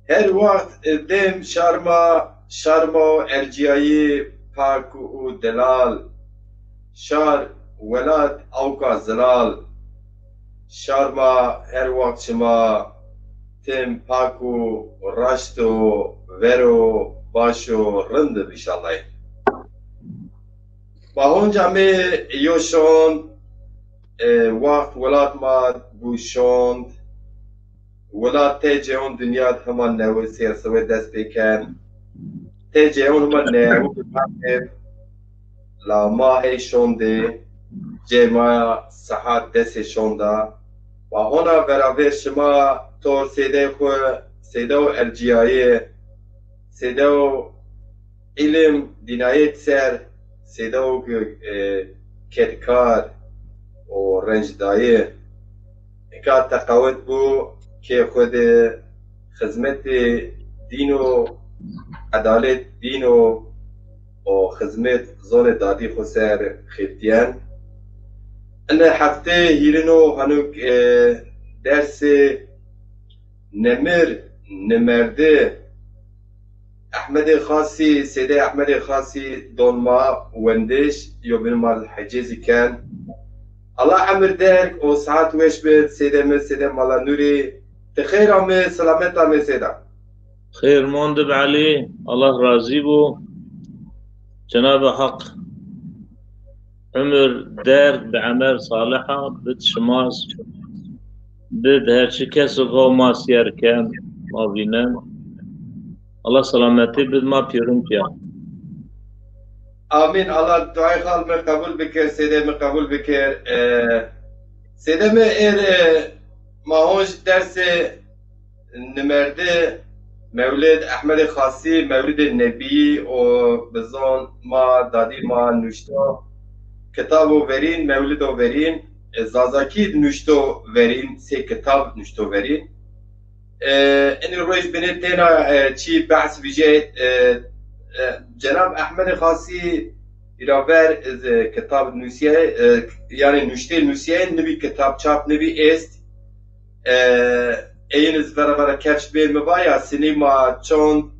her vakt dem şarma erciyayı pak u delal şar velat avka zelal şarma her vakt şıma tem paku raşto vero başo rındır inşallah. Bahonca me yoşon vakt velat ma buşond ولا تيجي هون دنيا همان نوسير سوي دست بكن تيجي هون همان نو لا ما هي شوندي جما ساعات دست شوندا وهنا برابر شما تور سيدو الجياية سيدو علم دينايت سر سيدو كدكار ورنجداية كار تقاوت بو که خود خدمت دین و عدالت دین و خدمت زون دادی خود سر خیتیان انه هفته هیرنو هنوک درس نمرده احمد خاصی سیده احمد خاصی دونما وندش یو بنمال حجیزی کن الله عمر درک و ساعت وش بد سیده مالا نوری خير عمي سلامت عمي سيدا خير موندب علي الله راضي بو جناب حق عمر دار بعمر صالحة بد شماس بد هرشي كسو غوما سيار كان ما بينام الله سلامتي بد ما بيرم فيها آمين الله دعاي خال من قبول بكر سيدا من قبول بكر سيدا من ما هوش درس نمرده مولد احمد خاصی مولد نبی و بزن ما دادی ما نوشتا کتاب ورین مولد ورین زازاکی نوشتو ورین سه کتاب نوشتو ورین این روش بینه تینا چی بحث ویجه جناب احمد خاصی ایراور کتاب نوشیه یعنی نوشته نبی کتاب چاپ نبی است اینز برابر کفش بیر مبایا سینما چون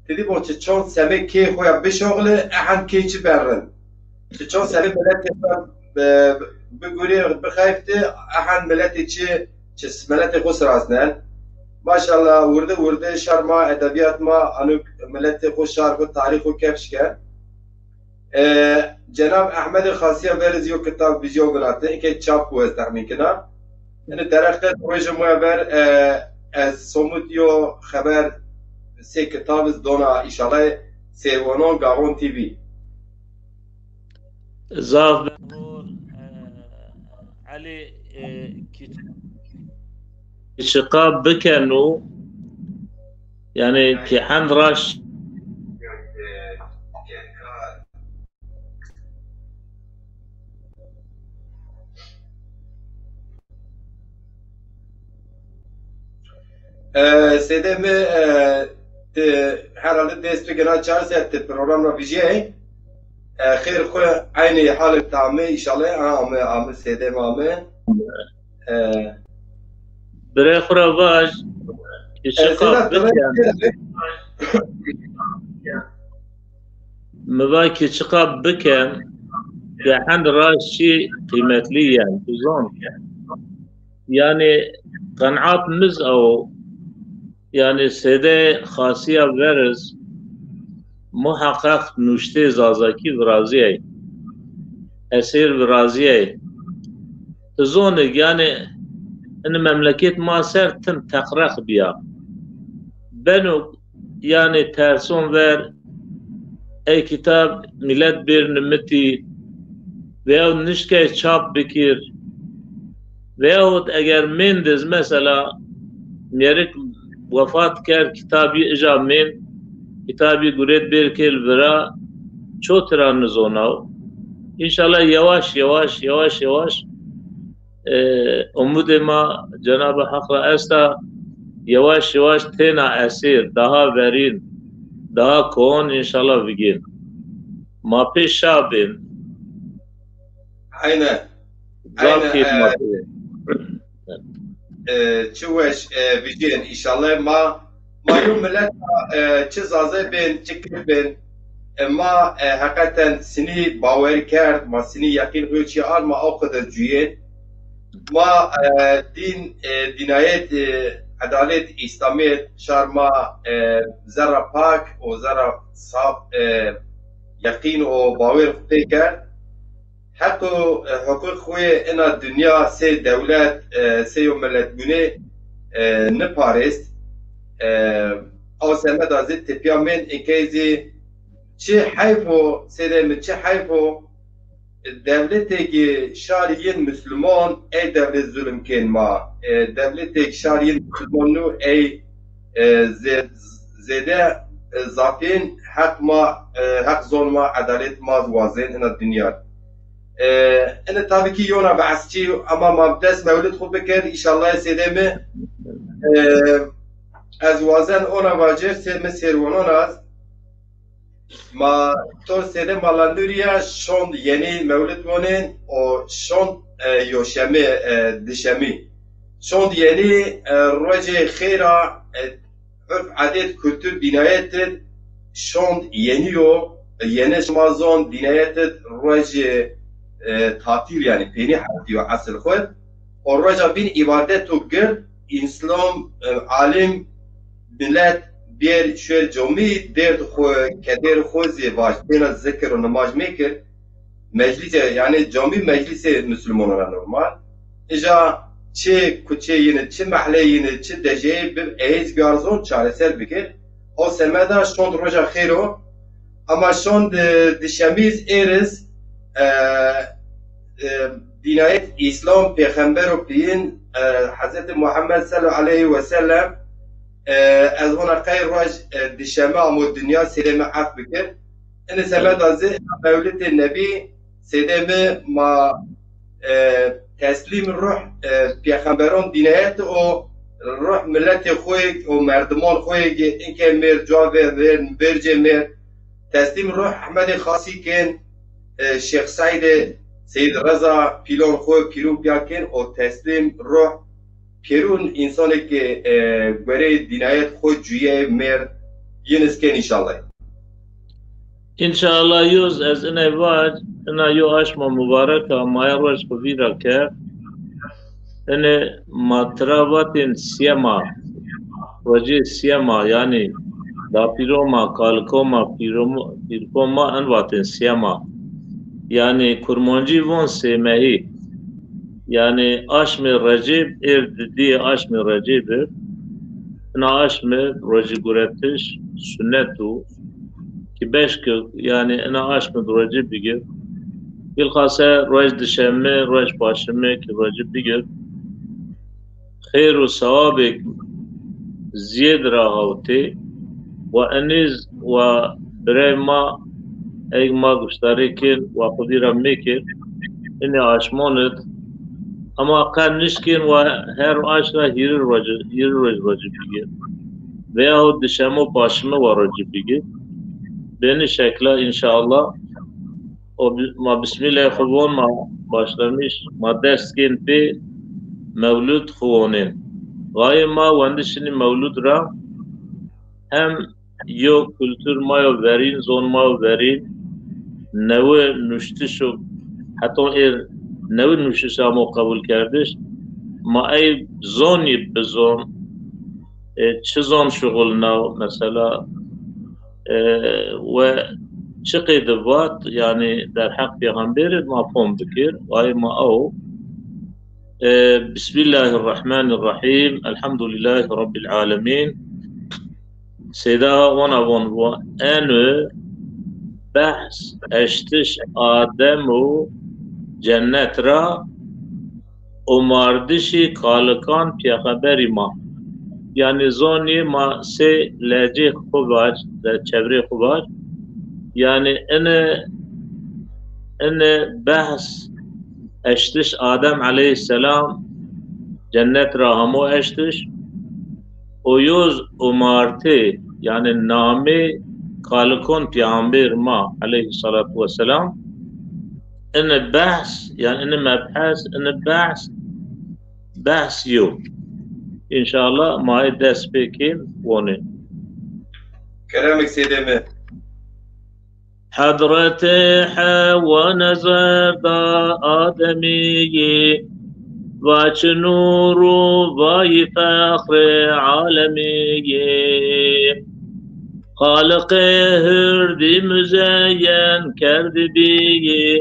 دیدی با چون سمه کی خویا بشغله اهم کی چی برن چون سمه ملت بگوری بخایفته اهم ملت چه ملت خسر ازنن ماشاءالله ورده شرما ادبیات ما انو ملت خوش شارک و تاریخ و کفش کرد جناب احمد خاصیه ورزیو کتاب ویدیو بلاته اینکه چاپ کو استعمال کنه یعنی درخت روز موبر از سومودیو خبر سه کتاب دونا ایشاله سیوانان گاون تی وی زاف علي شقاب بكنو يعني كي حنراش سيدي مي herhalde dest gena çarse te programla vijiye خير خو عيني حالة تعمي إن شاء الله عم سيدي مامي بري خرافاج شقاب مباكي شقاب بكم بحن راشي قيمت لي يعني تزون يعني قنعات مز أو يعني سيدي خاصية برز محقق نوشته زازاكي برازية أسير برازية تزونك يعني إن مملكة مصر تم تقرق بيا بنو يعني ترسون ver أي كتاب ميلاد بير نمتي وياو نشكي چاپ بكير وياو اگر مندز مثلا ميرك وفات كر كتابي اجا من كتابي قريت بيركل برا چو ترا نزوناو ان شاء الله يواش يواش يواش يواش امود ما جناب حق استا يواش يواش تينا اسير daha verin daha كون ان شاء الله بگين ما پیش شابين aynen çuvaş vijin inşallah ma ما يوم ملت چه بین چه بین ما حقیقتا سنی باور کرد ما سنی یقین روی آن ما آخذ جویه ما دینایت عدالت اسلامیت شار ما زرا پاک و زرا صاف یقین و باور خود کرد حقوق خوی اینا دنیا سه دولت سه ملت بونه نپارست او سمت ازید تپیا من اینکه چه حیفو سیدم چه حیفو دولتی شاریین مسلمان ای دولت ظلم کن ما دولتی شاریین مسلمان نو ای زیده زافین حق ظلم عدالت ما وازن این دنیا این tabii ki yona bahsçi ama mabdes mevlid خود بکر inşallah سیدم از وازن اونا واجر سیدم سیروانان از ما تو سیدم مالاندوریا شون یعنی مولد وانن و شون یوشمی دشمی شون یعنی روز خیره عرف عادت kültür دینایت شون یعنی یعنی شمازون دینایت روز tatil yani peni hafti ve asıl khod o roja bin ibadet u gir İslam alim millet bir şöyle cami der kader khozi baş bina zikr ve namaz mekir meclis yani cami meclisi Müslümanlara normal ija çe kuçe yine çe mahalle yine çe deje bir eiz garzon çaresel bikir o semeda şond roja khiro ama şond dişamiz eriz dinayet İslam peygamber o piyin Hazreti Muhammed sallallahu aleyhi ve sellem az ona kayr roj dişeme amu dünya seleme af bikir ene semed azı mevlid nebi sedeme ma teslim ruh peygamberon dinayet o ruh milleti khoy o merdaman khoy inke mer jave verce mer teslim ruh Ahmed Khasi ken Şeyh Said Seyyid Reza pilon khoy piru piaken o teslim ruh pirun insanı ki göre dinayet khoy juye mer yenisken inşallah. İnşallah yüz az ine var ina yo aşma mübarek maya roş kuvira ke ine matravatin siyama vaje siyama yani da piroma kalkoma piroma anvatin siyama yani kurmancı von semehi yani aşme Recep erdidi aşme Recep ina aşme Recep guretiş sünnetu ki beşke yani ina aşme Recep bigir bilhassa Recep dişemme Recep başemme ki Recep bigir خير وثوابك زيد راهوتي وأنيز وبريما أي ما قشتاريكين وقدير ميكين إني عشمونت أما كان نشكين وهر عشرة هير رجل بيجي وياهو دشامو باشمه ورجل بيجي بين شكله إن شاء الله وما بسم الله خبون ما باشلميش ما دستكين بي مولود خوانین غای ما وندشنی مولود را هم یو کلتور ما یو ورین زون ما یو ورین نوع نوشتشو حتی نوع نوشتش هم قبول کردش ما ای زونی بزون چه زون شغل نو مثلا و چه قیدوات یعنی در حق پیغمبرت مفهوم بکر غای ما او بسم الله الرحمن الرحيم الحمد لله رب العالمين سيدا ونبون وأنو بحث اشتش آدم و جنت را وماردشي خالقان پیغمبری ما يعني زوني ما سي لجه خوباج چبري خوباج يعني ان بحث اشتش آدم علیه السلام جنت را همو اشتش و یوز امارته یعنی نامه خالقون پیامبر ما علیه السلام ان بحث يعني ان مبحث ان بحث يوم ان شاء الله ما دست بكين ونه كلامك سيدي مي. حضرت حوا نظر دا آدمی واچ نور و وای فخر عالمی خالق هردی مزین کرد بی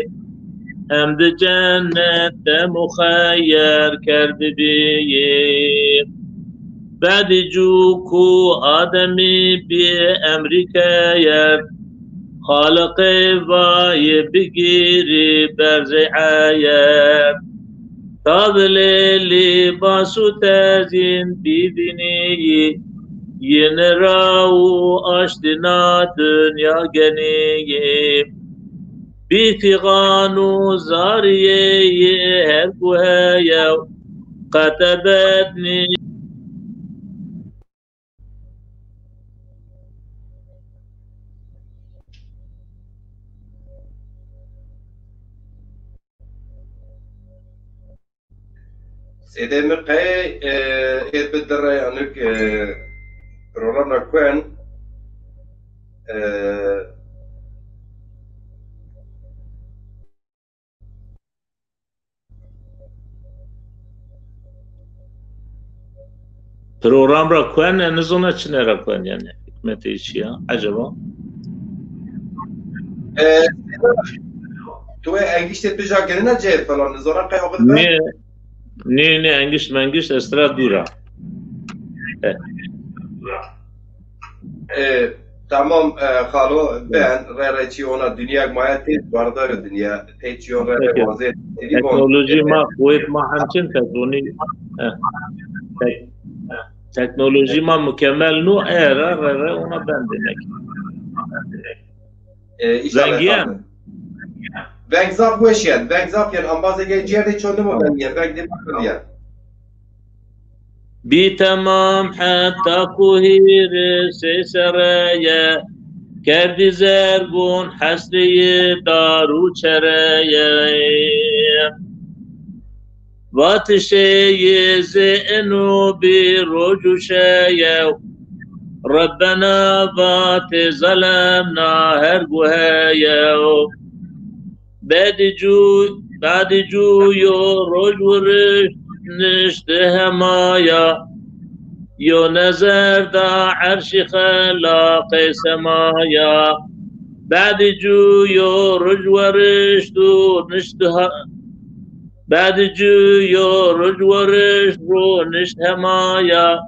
حمد جنت مخیر کرد بی بعد جو کو آدمی بی امریکا خالق وای بگیری برزعایر تابل لباس تازین بیبینی ین راو آشتنا دنیا گنی بیفغان زاریه هر کوهیا قطبتنی سيدي مي قاي إيد بدر أنك بروغرام كوين پروگرام را کن نزونه چنه را کن یعنی حکمتی چیه عجبا تو انگشت بجا گرنا جير فلان نزورا قاي وقت نه انگشت منگشت استرا دورا تمام خالو ben رأيتي ona dünya maya tez vardı dünya teçiyon ve bazı teknoloji ma kuvvet ma همچین teknoloji ma mükemmel nu era ona ben demek zengin Vengzap weşyen Vengzap yan ambazı gelciğerde çöndü mü ben yan ben demek ya بی تمام حتی کوهیر سرایه کردی زرگون حسری دارو چرایه واتشه زینو بی رجو شایه ربنا وات ظلمنا هر گوهایه بعد جو یو رجو رشت نشت همایا یو نظر دا عرش خلاق سمایا بعد جو یو رجو رشتو نشت بعد جو یو رجو رشتو نشت همایا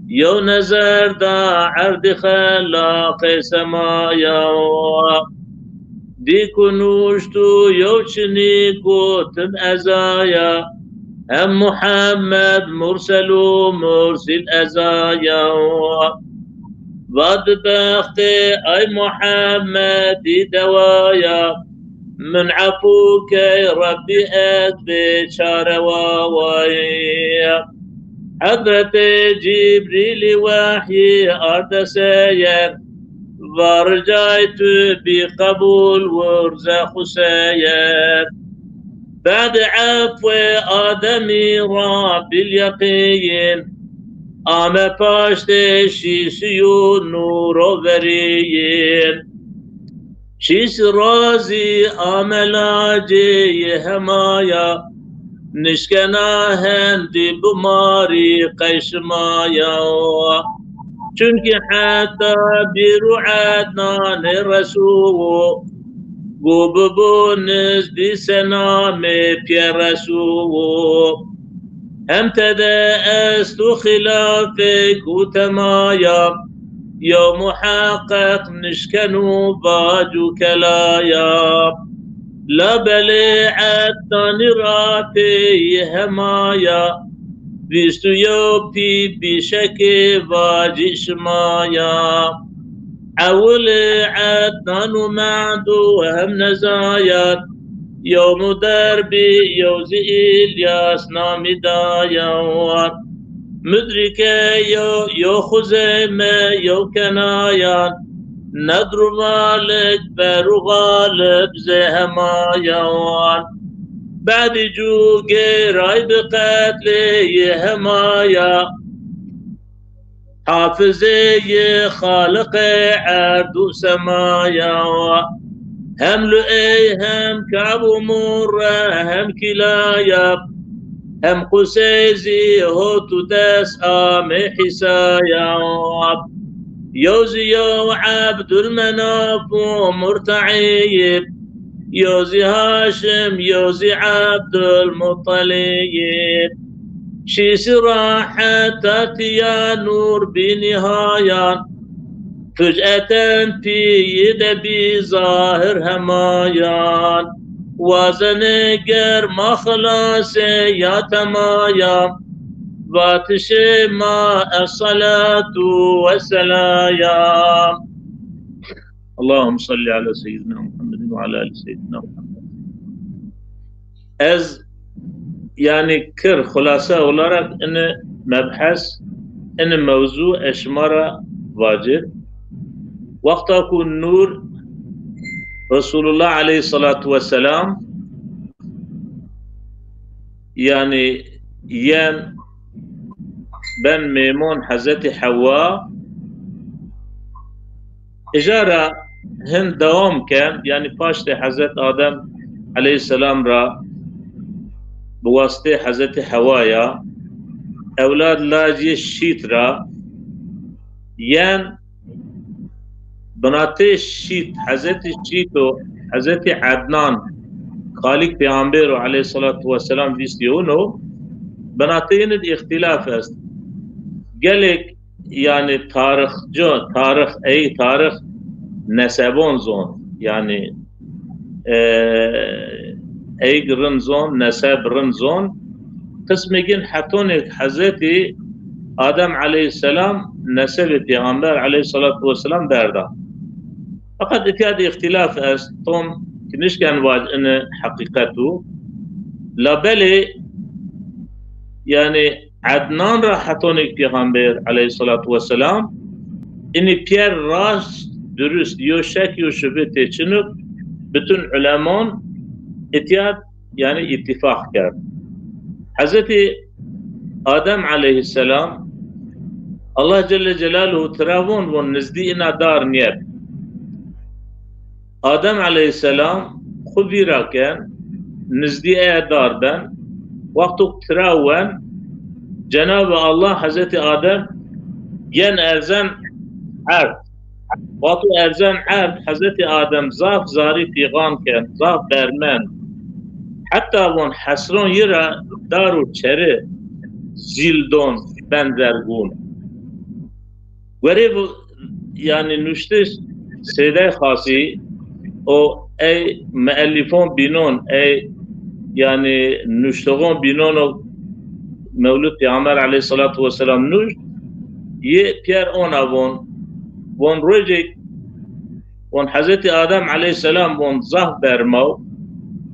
یو نظر دا عرض خلاق سمایا دیکو نوشتو یو چنی گوتن ازایا هم محمد مرسل و مرسل ازایا واد بخت ای محمدی دوایا من عفوك ربي بشار واوايا حضرت جبريل وحي أرض سير ورجعت بقبول ورزق سير بعد عفو آدمي رب اليقين آمه پاشت شیسیو نورو برین شیس رازی آملاجی همایا نشکنا هندی بماری قشمایا چونکه حتی بیروعتنان رسول گو ببونز دی سنام پی رسول هم تدأست خلافك وتمايا يا محقق نشكنوا باجو كلايا لا بلعت نراتي همايا بيستو يوبي بشكي باجي شمايا عول عدنان معدو هم نزايا يوم دربي يوزي إلياس نامي دايا مدركة يو خزيمة يو كنايا ندر مالك برو غالب زي همايا بعد جو راي بقتلي همايا حافظي خالق عرض سمايا هم لؤي هم كعب مرة هم كلايا هم قسيزي هوتو داس آمي حسايا يوزي يو عبد المناف مرتعيب يوزي هاشم يوزي عبد المطلب شي سراحة تاتي يا نور بنهاية فجأة تيد بظاهر همايان وزنقر ما خلاص يا تمايا باتشي ما الصلاة والسلام. اللهم صل على سيدنا محمد وعلى آل سيدنا محمد. از يعني كر خلاصة ولارك ان مبحث ان موضوع اشمارة واجب وقت اكون نور رسول الله عليه الصلاة والسلام يعني ين بن ميمون حضرت حواء اجارة هند دوام كان يعني باشت حضرت آدم عليه السلام را بواسطة حضرت حواء اولاد لاجي الشيت را ين بناتي الشيت حضرت الشيتو حضرت عدنان خالق پیغمبر عليه الصلاة والسلام فيستيونو بناتين الاختلاف است قالك يعني تاريخ اي تاريخ نسبون زون يعني اي رنزون نسب رنزون قسمين حتونك حضرتي آدم عليه السلام نسب پیغمبر عليه الصلاة والسلام بردا فقط اتياد اختلاف است طوم كنش كان واج ان حقيقته لبلي يعني عدنان را حتونك پیغمبر عليه الصلاة والسلام اني بير راست درست يو شك يو شبه تيچنك بتون علمان اتياد يعني اتفاق كرد. حضرت آدم عليه السلام الله جل جلاله تراون ونزدي انا دار نيب آدم عليه السلام خبيرا كان نزدي اي دار بن وقتو تراون جناب الله حضرت آدم ين ارزن عرض وقتو ارزن عرض حضرت آدم زاف زاري فيغان كان زاف برمان حتى ون حسرون يرى دارو چره زيلدون بنزرگون وريب يعني نشتش سيدة خاصي او اي مؤلفون بينون اي يعني نشتغون بينون مولود پیغمبر عليه الصلاة والسلام نوش يه بير اونا ون رجك ون حضرت آدم عليه السلام ون ظه برمو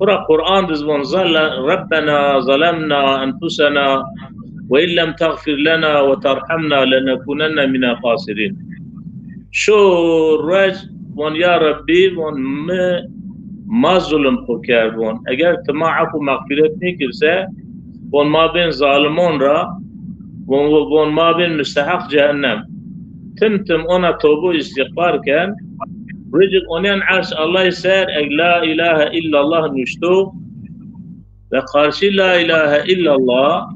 ورا قرآن دز ون ظل ربنا ظلمنا أنفسنا وإن لم تغفر لنا وترحمنا لنكونن من الخاسرين شو رج ون يا ربي ون ما ظلم خو کرد ون اگر تما عفو مغفرت نکرسه ون ما بين ظالمون را ون ما بين مستحق جهنم تمتم انا توبو استغفار كان رجل اونين عرش الله يسار لا اله الا الله نشتو لقارشي لا اله الا الله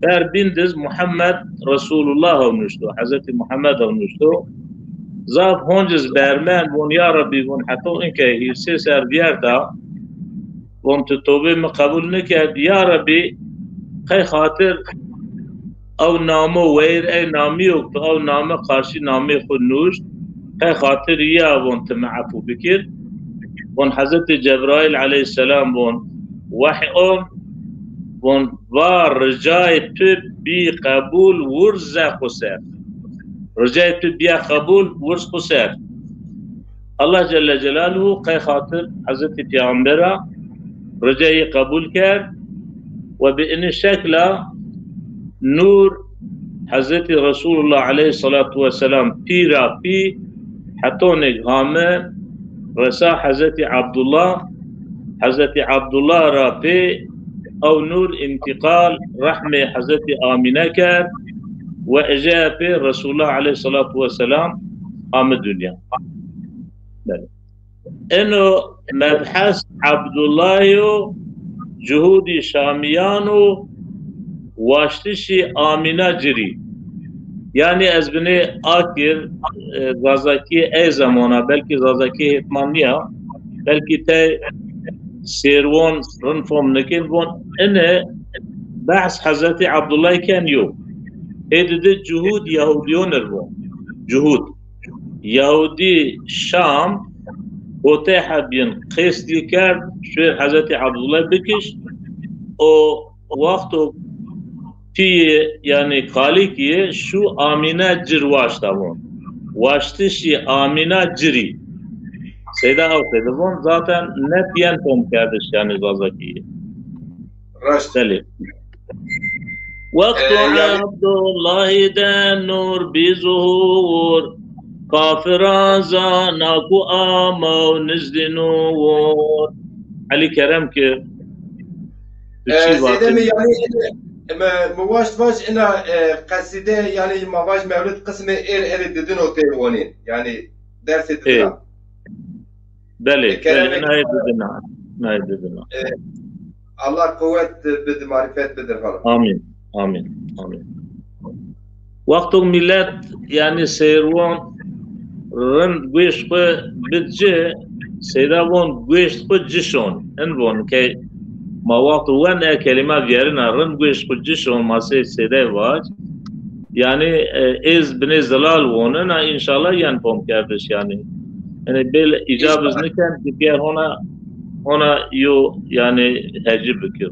بر بندز محمد رسول الله نشتو حضرت محمد نشتو زاف هونجز برمان ون يا ربي ون حتى انك هيرسي سر بيرتا ون توبه مقبول نكد يا ربي خي خاطر او نامو وير اي ناميو او نامه قارشي نامي خود نوش خي خاطر يا ون تمعفو بكر ون حضرت جبرائيل عليه السلام ون وحي ون وار رجاي تب بي قبول ورزا خسر رجاي تب بي قبول ورز خسر الله جل جلاله قي خاطر حضرت پیغمبرا رجاي قبول كر وبإن الشكل نور حضرت رسول الله عليه الصلاة والسلام بيرا بي حتونك غامه رسا حضرت عبد الله را بي او نور انتقال رحمة حضرت آمینه کرد وإجابة رسول الله عليه الصلاة والسلام قام الدنيا. إنه مبحث عبد الله جهودي شاميانو واشتشي آمنة جري يعني از بني آكر زازاكي أي زمانة بلكي زازاكي هتمانية بلكي تي سيروان رنفهم نكين بون إنه بحث حضرت عبد الله كان يوم هيدا جهود يهوديون الروم جهود يهودي شام وتاحة بين قيس ديكار شوير حضرت عبد الله بكش او وقتو في يعني قاليكي شو آمينة جر واشتاون واشتشي آمينة جري سيدا او سيدا بون ذاتا نبيان فهم كردش يعني زازاكي رشد وقت عبد الله دا نور بظهور كافران زاناكو آما ونزد نور علي كرم كي سيدمي يعني مواش فاش انا قصيدة يعني مواش مولد قسم اير ددنو تيروانين يعني درس ددنا بلي انا هاي ددنا الله قوة بد معرفات بدر فلا آمين آمين آمين وقت ملت يعني سيروان رن گوشت خو بدجه سيدا وون گوشت خو جشون انوون که ما وقت وان كلمة فيرنا رن گوشت خو جشون ما سيدا واج يعني از بني زلال ووننا ان شاء الله ينفهم كردش يعني بل اجابز نكن كير هنا يو يعني هجب بكر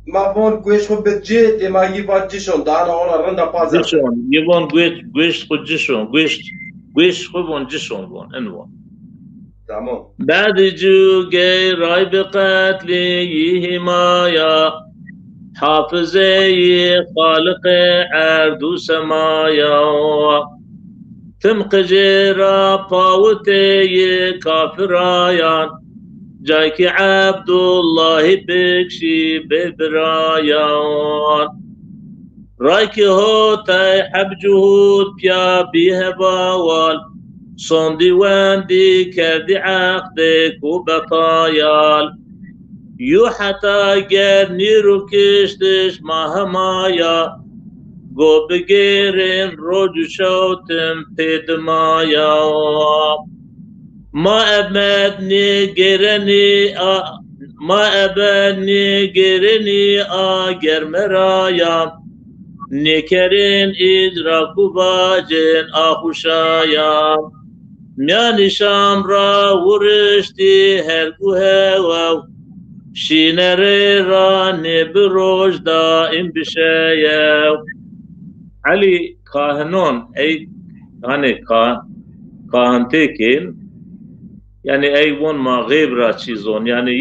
ما بون گوشت خو بدجه ما يبا جشون دانا هنا رندا بازر جشون يبون گوشت خو جشون گوشت خو بون جشون بون انوان تمام بعد جو گي راي بقتلي حمايا حافظي خالق عرض سمايا تم قجرا باوتي كافرايان جايك عبد الله بكشي ببرايان رايك هو تاي حب جهود بيا بيه باوال صندي واندي كردي عقدك وبطايال يو حتى جرني ركشتش ما همايا قو بقيرن رجو شوتم بيدمايا ما أبدني جرني آجر مرايا نكرين إدراك باجن آخوشايا مياني شامرا ورشتي هلقو هواو شينري راني بروج دائم بشايا علي كاهنون أي يعني كاهنتيكين يعني أي ون ما غيب را چيزون يعني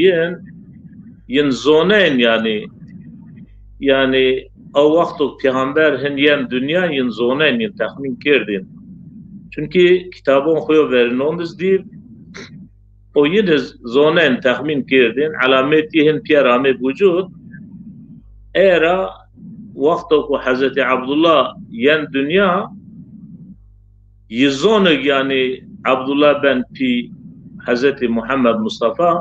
ين زونين يعني او وقتو پیغمبر هن ين دنیا ين زونين ين تخمین کردین چونکی کتابون خویو ورنون دزدیر او ين زونين تخمین کردین علامتی هن پیرامه وجود ایرا وقتو کو حضرت عبدالله ين دنیا يزونك يعني عبد الله بن في حضرت محمد مصطفى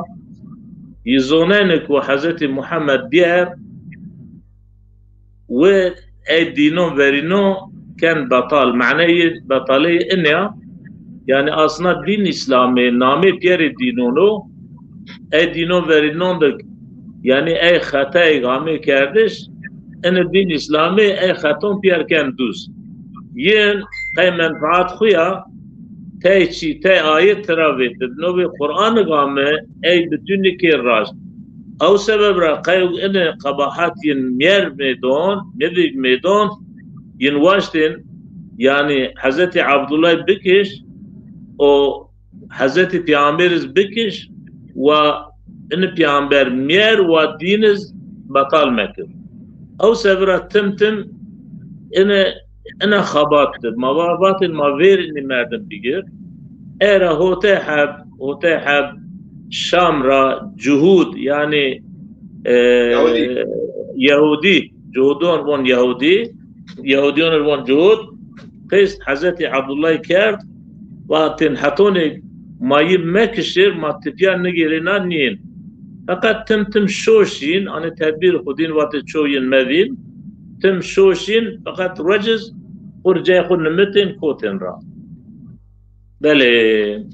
يزونينك وحضرت محمد بير والدينون ورينو كان بطال معناه بطالي إنها يعني أصلا دين إسلامي نامي بير دينونو أي دينون ورينون دك يعني أي خطأ غامي كردش إن الدين إسلامي أي خطون بير كان دوس ين قي منفعات خويا تاي آية تراويت بنوبي قرآن غامي أي بدون كيراج او سبب را قيو ان قباحات ينمير ميدون ينواشتن يعني حضرت عبد الله بكش او حضرت پیامبرز بكش و ان پیامبر مير و دينز بطال مكر او سبب را تمتم ان خبات موابات المغير اللي مردم بيجر ايرا هوتحب شامرا جهود يعني يهودي جهودون وان يهوديون وان جهود قيس حضرت عبد الله كرد واتن حتوني ما يمكشر ما تبيان نجيرنا نين فقط تم شوشين أنا تدبير خدين وقت شوين مذين تم شوشين فقط رجز ورجع يخون نمتين كوتين را بله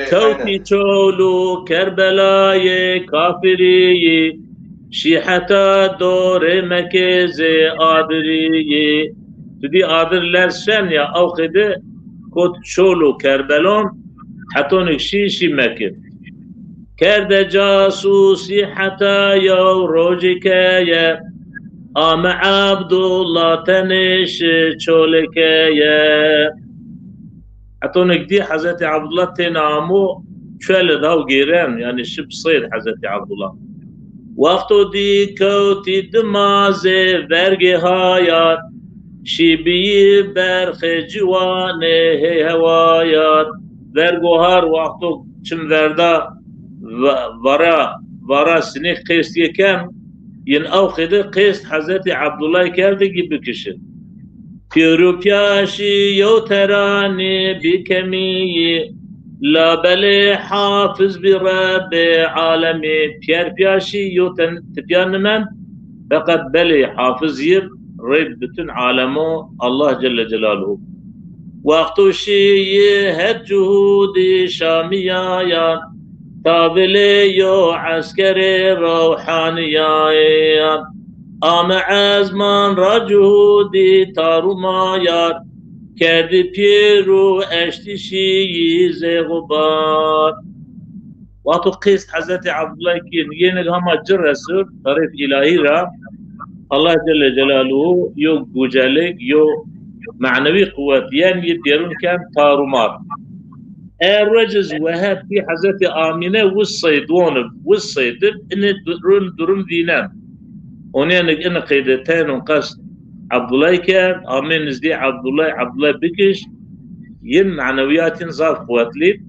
توتي تولو كربلاي كافري شيحتا دور مكيزي آدري تدي آدر لرشن يا أو خده كوت شولو كربلون حتى نكشيشي مكي كرد جاسوسي حتى يو روجكايا آم عبد الله تنش شولكايا حتى نكدي حضرت عبد الله تنامو شوال داو جيران يعني شب صيد حضرت عبد الله وقتو دي كوتي دمازي vergi hayat شیبی برخ جوانه هوایات vergohar وقتو چم وردا ورا سنی قیست یکن ین او خده قیست حضرت عبدالله کرده گی بکشن پیروپیاشی یو ترانی بیکمی لابل حافظ برب عالمی پیروپیاشی یو تبیان من فقط بلی حافظ یر ريب بتن عالمه الله جل جلاله وقتو شي هد جهودي شاميايا تابلي يو عسكري روحانيايا آم عزمان را جهودي تارو مايار كردي بيرو اشتشي زي غبار وقتو قيست حضرت عبد الله كين ينق هما جرسر طريق إلهي را الله جل جلاله يو جوجالك يو معنوي قوتيان يديرون كان تارمار الرجز وهاب في حضرت آمنة والصيد إن درون دينام ونين إن قيدتين ونقص عبد الله كان آمن نزدي عبد الله بكش ين معنويات زاد قوتلي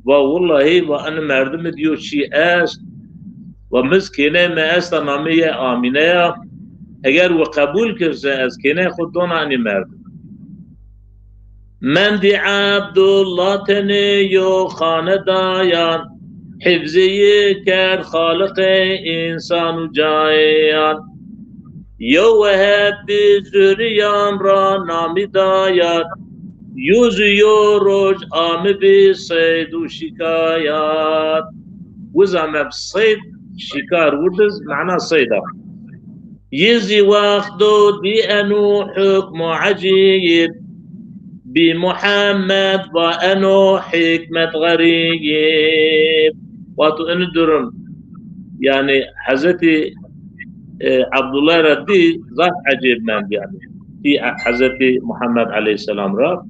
والله وأنا مردم ديو شيء أس ومسكينة ما أستنامية آمنة اگر و قبول کرده از کنه خود دانانی مرد من دی عبدالله تنه یو خاندایان حفظی کرد خالق انسان و جایان یو وهب زوریان را نامی داید یوز یو روز آم بی صید و شکایات وزم بصید شکار ودز معنى صيدا يزي واخدو دي أنو حكم عجيب بمحمد وأنو حكمة غريب واتو اندرم يعني حزتي عبد الله ردي ذات عجيب من يعني في حزتي محمد عليه السلام رب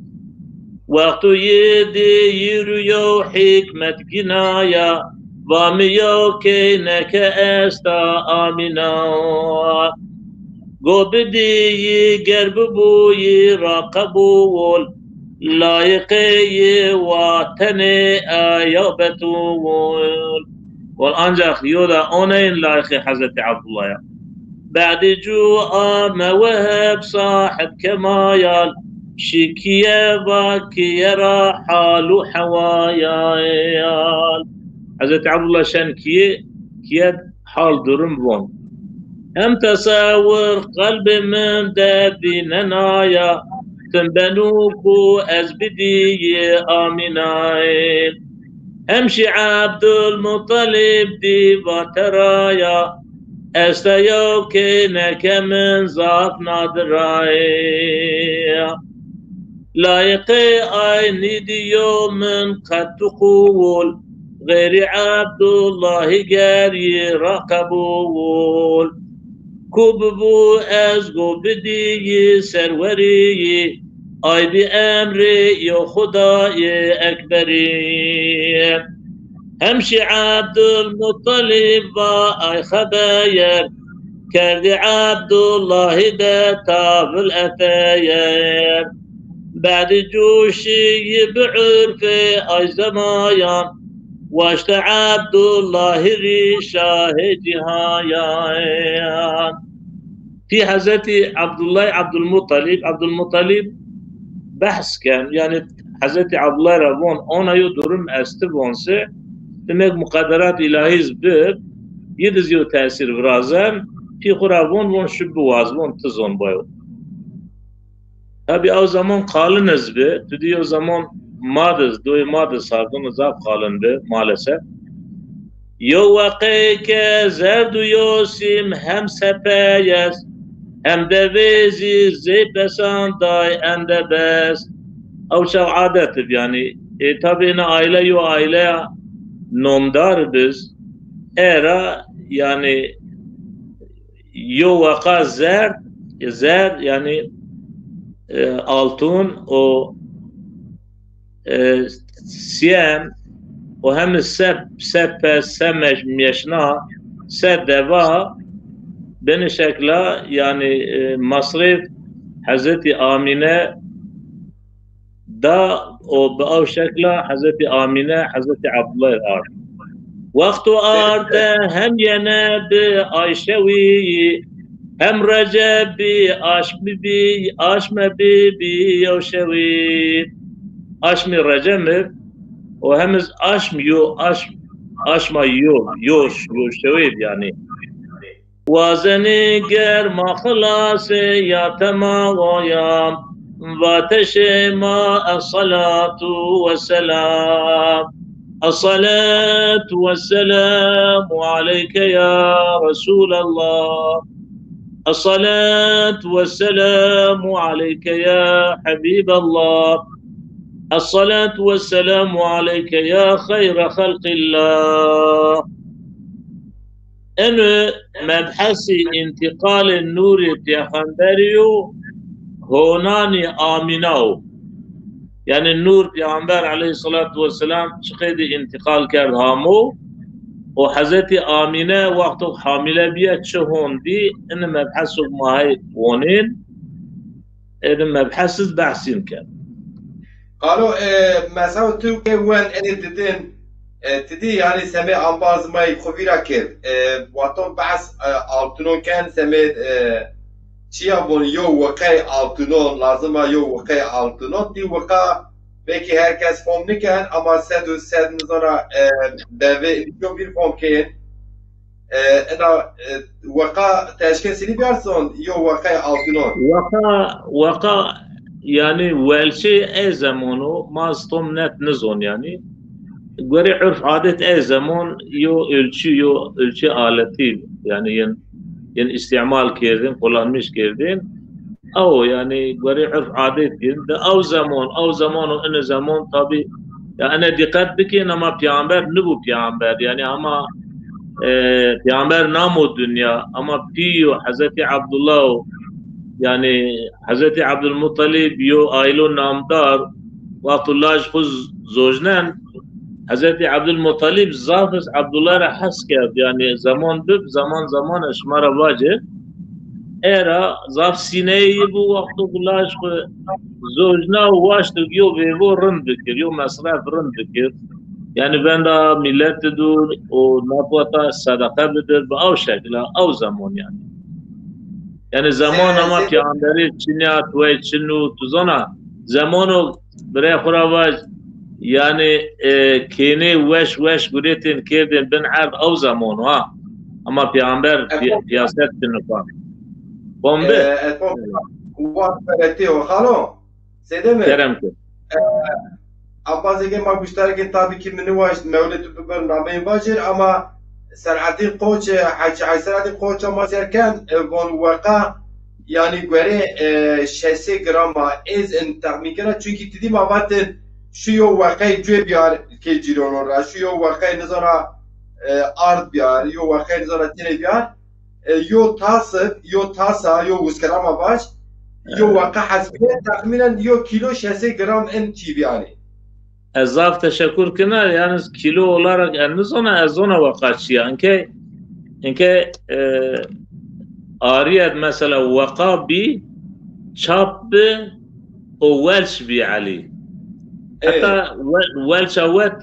وقتو يدي يريو حكمة جنايا واميو كينك استا آمنا گو بدي قرب بوي راقبول لايقي واتني آيابتول والانجا خيودا اونين لايقي حضرت عبد الله بعد جو موهب صاحب كمايال شكيا باكي را حال حوايال حضرت عبد الله شان كيه حال درم بون هم تصور قلب من دابي ننايا تنبنوكو أزبدي آمناي همشي عبد المطلب دي باترايا استيو كينك من ذات نادرايا لايقي عيني ديو من قد تقول غير عبد الله قاري راقبول كوببو ازغو بدي سروري اي بأمري يا خداي اكبري همشي عبد المطلب باي خباير كرد عبد الله داتا بالاثاير بعد جوشي بعرفي اي زمايان واشت عبد الله ريشاه جهايان في حضرت عبد المطلب بحث كان يعني حضرت عبد الله رابون أنا يدرم استبونسه demek mukadderat ilahiz bib yediz yo tesir vrazem ki khurabon von şübbü vazbon tızon bayo. Tabi o zaman kalınız be, tudi o zaman madız, doy madız sardın zaf kalın be maalesef. Yo vakike zerdu yosim hem sepeyes hem de vezi zeypesan day hem de bes. Av şav adet yani tabi ne aile yo aile nomdar biz era yani yo vaka zer yani altın o siyem o hem seppe semeş meşna se deva beni şekla yani masrif Hazreti Amine da o bu şekla Hazreti Amine Hazreti Abdullah ar. Vaktu arda hem yenebi Ayşevi hem Recep'i aşme bibi yavşevi aşmi Recep'i o hemiz aşma yoş yani vazeni germa khilase ya temağayam وتشما الصلاة والسلام الصلاة والسلام عليك يا رسول الله الصلاة والسلام عليك يا حبيب الله الصلاة والسلام عليك يا خير خلق الله أنا مبحث انتقال النور پیغمبریو هونانی آمیناو yani Nur Peygamber aleyhissalatu vesselam çıkıydı intikal kerdi hamu o Hazreti Amine vakti hamile biye çıhondi ine mebhasu mahay vonin ine mebhasiz bahsin kerdi. قالوا مثلا تو که وان ادی دیدن تدی yani سمه انبازمای خویرا کرد واتون بحث altının کن سمه چیا بون یو وقای altının lazım یو وقای altının دی وقا belki herkes form niken ama sed nizara deve ediyor bir form ken ena vaka teşkil sili biarson yo vaqay altının vaka yani velşi e zamanu mastum net nizon yani göre urf adet e zaman yo ölçü aleti yani yani istimal kerdin kullanmış kerdin او yani göre urf adet de o zaman o zaman tabi ya ana dikkat bikin ama peygamber ne bu peygamber yani ama peygamber namı dünya ama piyo Hazreti Abdullah yani Hazreti Abdülmuttalib yo ailo namdar vatullaj khuz zojnen Hazreti Abdülmuttalib zafız Abdullah'a has kerdi yani zaman eşmara vacib era zaf sineyi bu vakti kullaj zojna uvaştı yo vevo rındikir yo masraf rındikir yani ben de millet dur o napata sadaka bidir bu av şekla av zaman yani. Yani zaman ama peygamberi Çin'e ve Çin'u tuzana zamanı bre khuravaj yani kene weş guretin kedin ben ard av zamanı ha ama peygamber siyaset tınıfa bombe kuvat vereti o halo sedeme kerem ki Abbas ege ma müşterek tabii ki minvaş mevlid bir namey vajir ama Selahattin Koç Selahattin Koç ama serken von vaka yani göre 6 grama ez en tahmikana çünkü dedim avatın şu yo vakayı cebiyar ke cironora şu yo vakayı nazara ard biyar yo vakayı nazara tine biyar yo tasa yo uskarama baş yo vaka hasbiye tahminen yo kilo 6 gram en çivi yani. Ezaf teşekkür kına yani kilo olarak eniz ona vakaçıya inke ariyet mesela vaka bi çap bi o welş bi ali hatta welş avet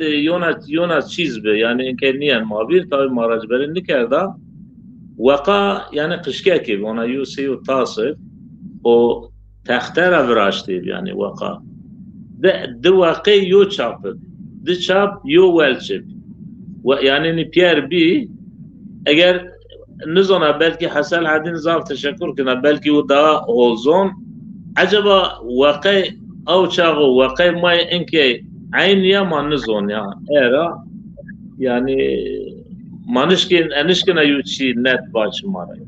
yona çiz bi yani inke niyen mabir tabi maraj berin nikerda وقا يعني قشكاكي وانا يوسي وطاسف و تختار براشتي يعني وقا ده واقعي يو تشاب ده تشاب يو ويلشب يعني ني بيير بي اگر نزونا بلكي حسن عادين زاف تشكر كنا بلكي ودا هولزون عجبا واقعي او شاغو واقعي ما انكي عين يا ما نزون يا ايرا يعني ما نشكن يوتشي نت باش ماري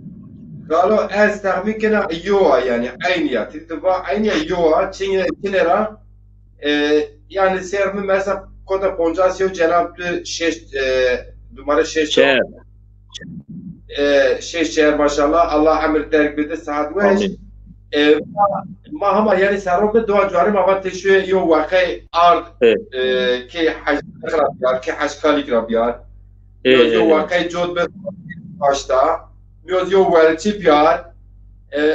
قالوا استخدمي كنا يوا يعني عينيا تتبع عينيا يوا تشينرا yani sermi mesela koda ponjasyon cenab-ı şeş numara şeş şeş şehir maşallah Allah emir terk saat ve ما هم يعني سرهم بدو جواري ما وقت شو يو واقع أرض كي حاج كرابيار كي حاج كالي كرابيار يو واقع جود باشتا يو ولتي بيار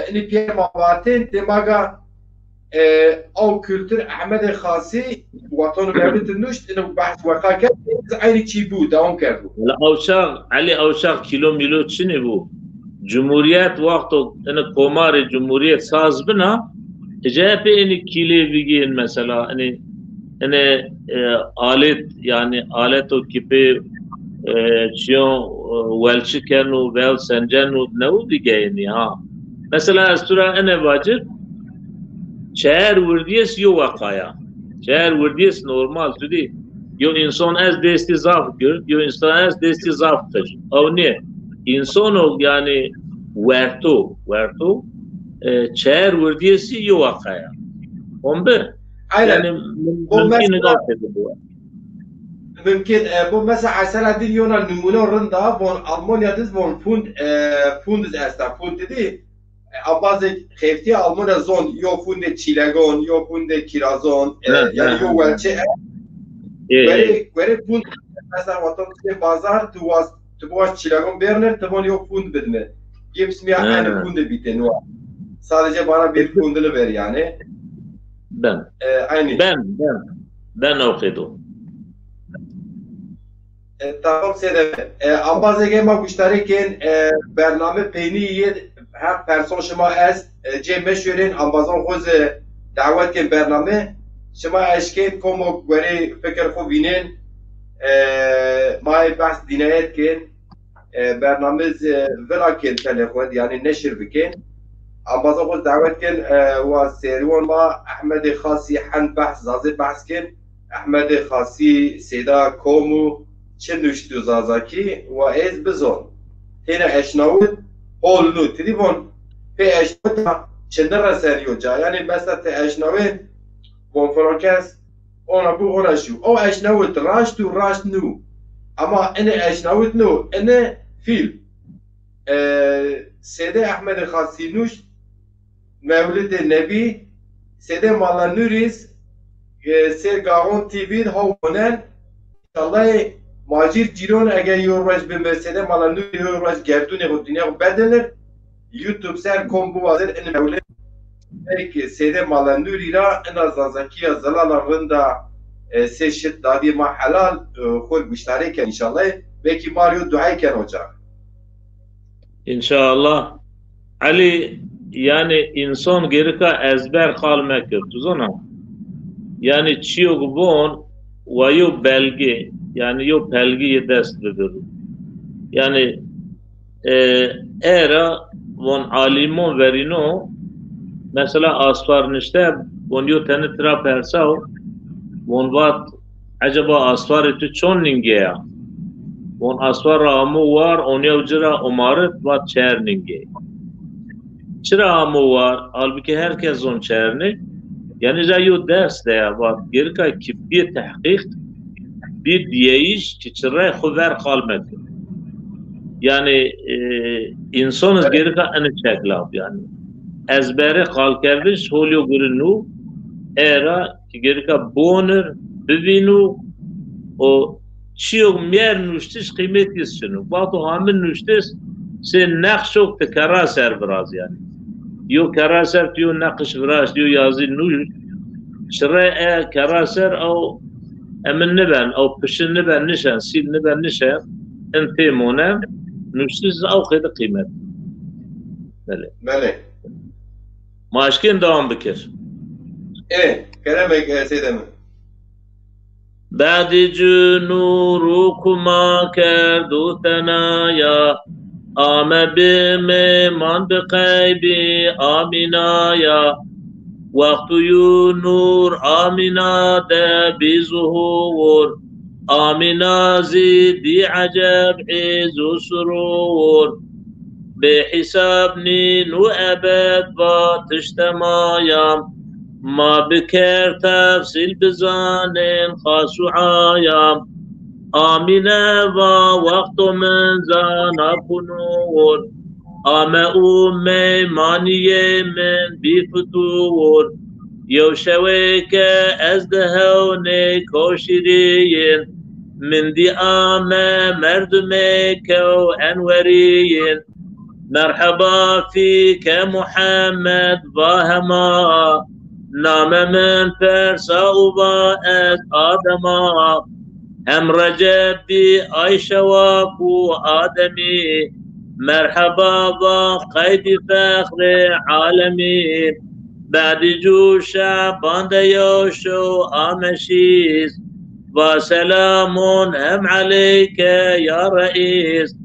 إني بيار مواتين دماغا أو كولتر أحمد خاصي وطن مولد النوش إنه بحث واقع كان عيني تشيبو داون كردو لا أوشاغ علي أوشاغ كيلو ميلو تشنبو جمهوريت وقتو ان كومار جمهوريت ساز بنا جاب ان كيلي بيجين مثلا ان آلت يعني آلتو كيبي شيون والشكن وبيل سنجن ونو بيجين ها مثلا استرا انا واجب شهر ورديس يو وقايا شهر ورديس نورمال تدي يو انسان از دستي زاف گرد يو انسان از دستي زاف تج او نه انسانو يعني ورتو چهر وردیسی یو واقعا هم به يعني ممكن نقاط ممكن بو مثلا عسل دي يونا نمونه رندا بون المانيا دز بون فوند استا فوند دي اباز خيفتي المانيا زون يو فوند تشيلاغون يو فوند كيرازون يعني يو ولچه وری فوند مثلا وقتی بازار تو باش çilagon berner tabon yok fund bedme. Hepsi mi aynı fund biten var. Sadece bana bir fundunu ver yani. Aynı. Ben okudum. Tamam Sedef. Ambaz egema kuştariken bername peyniye her person şema ez cemme şören ambazon khoz davet ken bername şema eşken komo veri fikir xo binen ماي بحث دينايات كان برنامج فلا كان تلفون يعني نشر بكين عم بظبط دعوات كان وسيرون ما احمد خاصي حن بحث زازي بحث كان احمد خاصي سيدا كومو چنوشتو زازاكي وايز بزون هنا اشناود هول نو تريبون في اشناود چندر سريو جا يعني بس اشناود بون فرانكاس ona bu ona şu. O eşnavut raştu raşnu. Ama ene eşnavut nu. Ene fil. Sede Ahmed Khasinuş Mevlid Nebi Sede Malanuriz Ser Garon TV Havonen İnşallah Macir Ciron eğer yorbaş bir Sede Malanuri yorbaş gerdune bu dünya bedenir YouTube ser kombu vazir ene Mevlid belki sede malanuri ra en azazaki zalalarında seçit dadi ma halal kol müştereken inşallah belki Mario duayken olacak. İnşallah. Ali yani insan gerika ezber kalmak tuzona. Yani çiyo bon ve yo belge yani yo belgeyi dest verir. Yani era von alimon verino mesela asfar nişte bonyo tane tra persav von vat acaba asfar tu çon ninge von asfar amu var onya ucra umaret vat çer ninge çıra amu var halbuki herkes on çerni yani jayu ders de vat gerka ki bir tahqiq bir diyeyiş ki çıra xaber kalmak yani insanız gerka ene çeklab yani ezbere kal kerdin holyo görünü era ki gerika boner bivinu o çiyo mer nuştiş kıymet yesinu batu hamin nuştiş sen nakşok te karaser biraz yani yo karaser diyor nakış biraz diyor yazı nuş şire karaser o emin neben o pişin neben nişan sil neben nişan entemone نشتز أو خير قيمة بله ماشكين دوام بكر ايه كلامك يا سيدنا بعد جنوركما كردو ثنايا آم بمن بقيبي آمنايا وقت نور آمنا دبي ظهور آمنا زيدي عجب عز سرور بحساب نين وأبد باتشتمايا ما بكر تفصيل بزانين خاص عايا آمنا ووقت من زانا كنور آما أمي مانية من بفتور يوشويك أزدهوني كوشريين من دي آما مردميك وأنوريين مرحبا فيك محمد باهما نام من فرسا وباءت آدما هم رجب بي عيشة وكو آدمي مرحبا بقيد فخر عالمي بعد جو شعبان ديوشو آمشيس وسلام هم عليك يا رئيس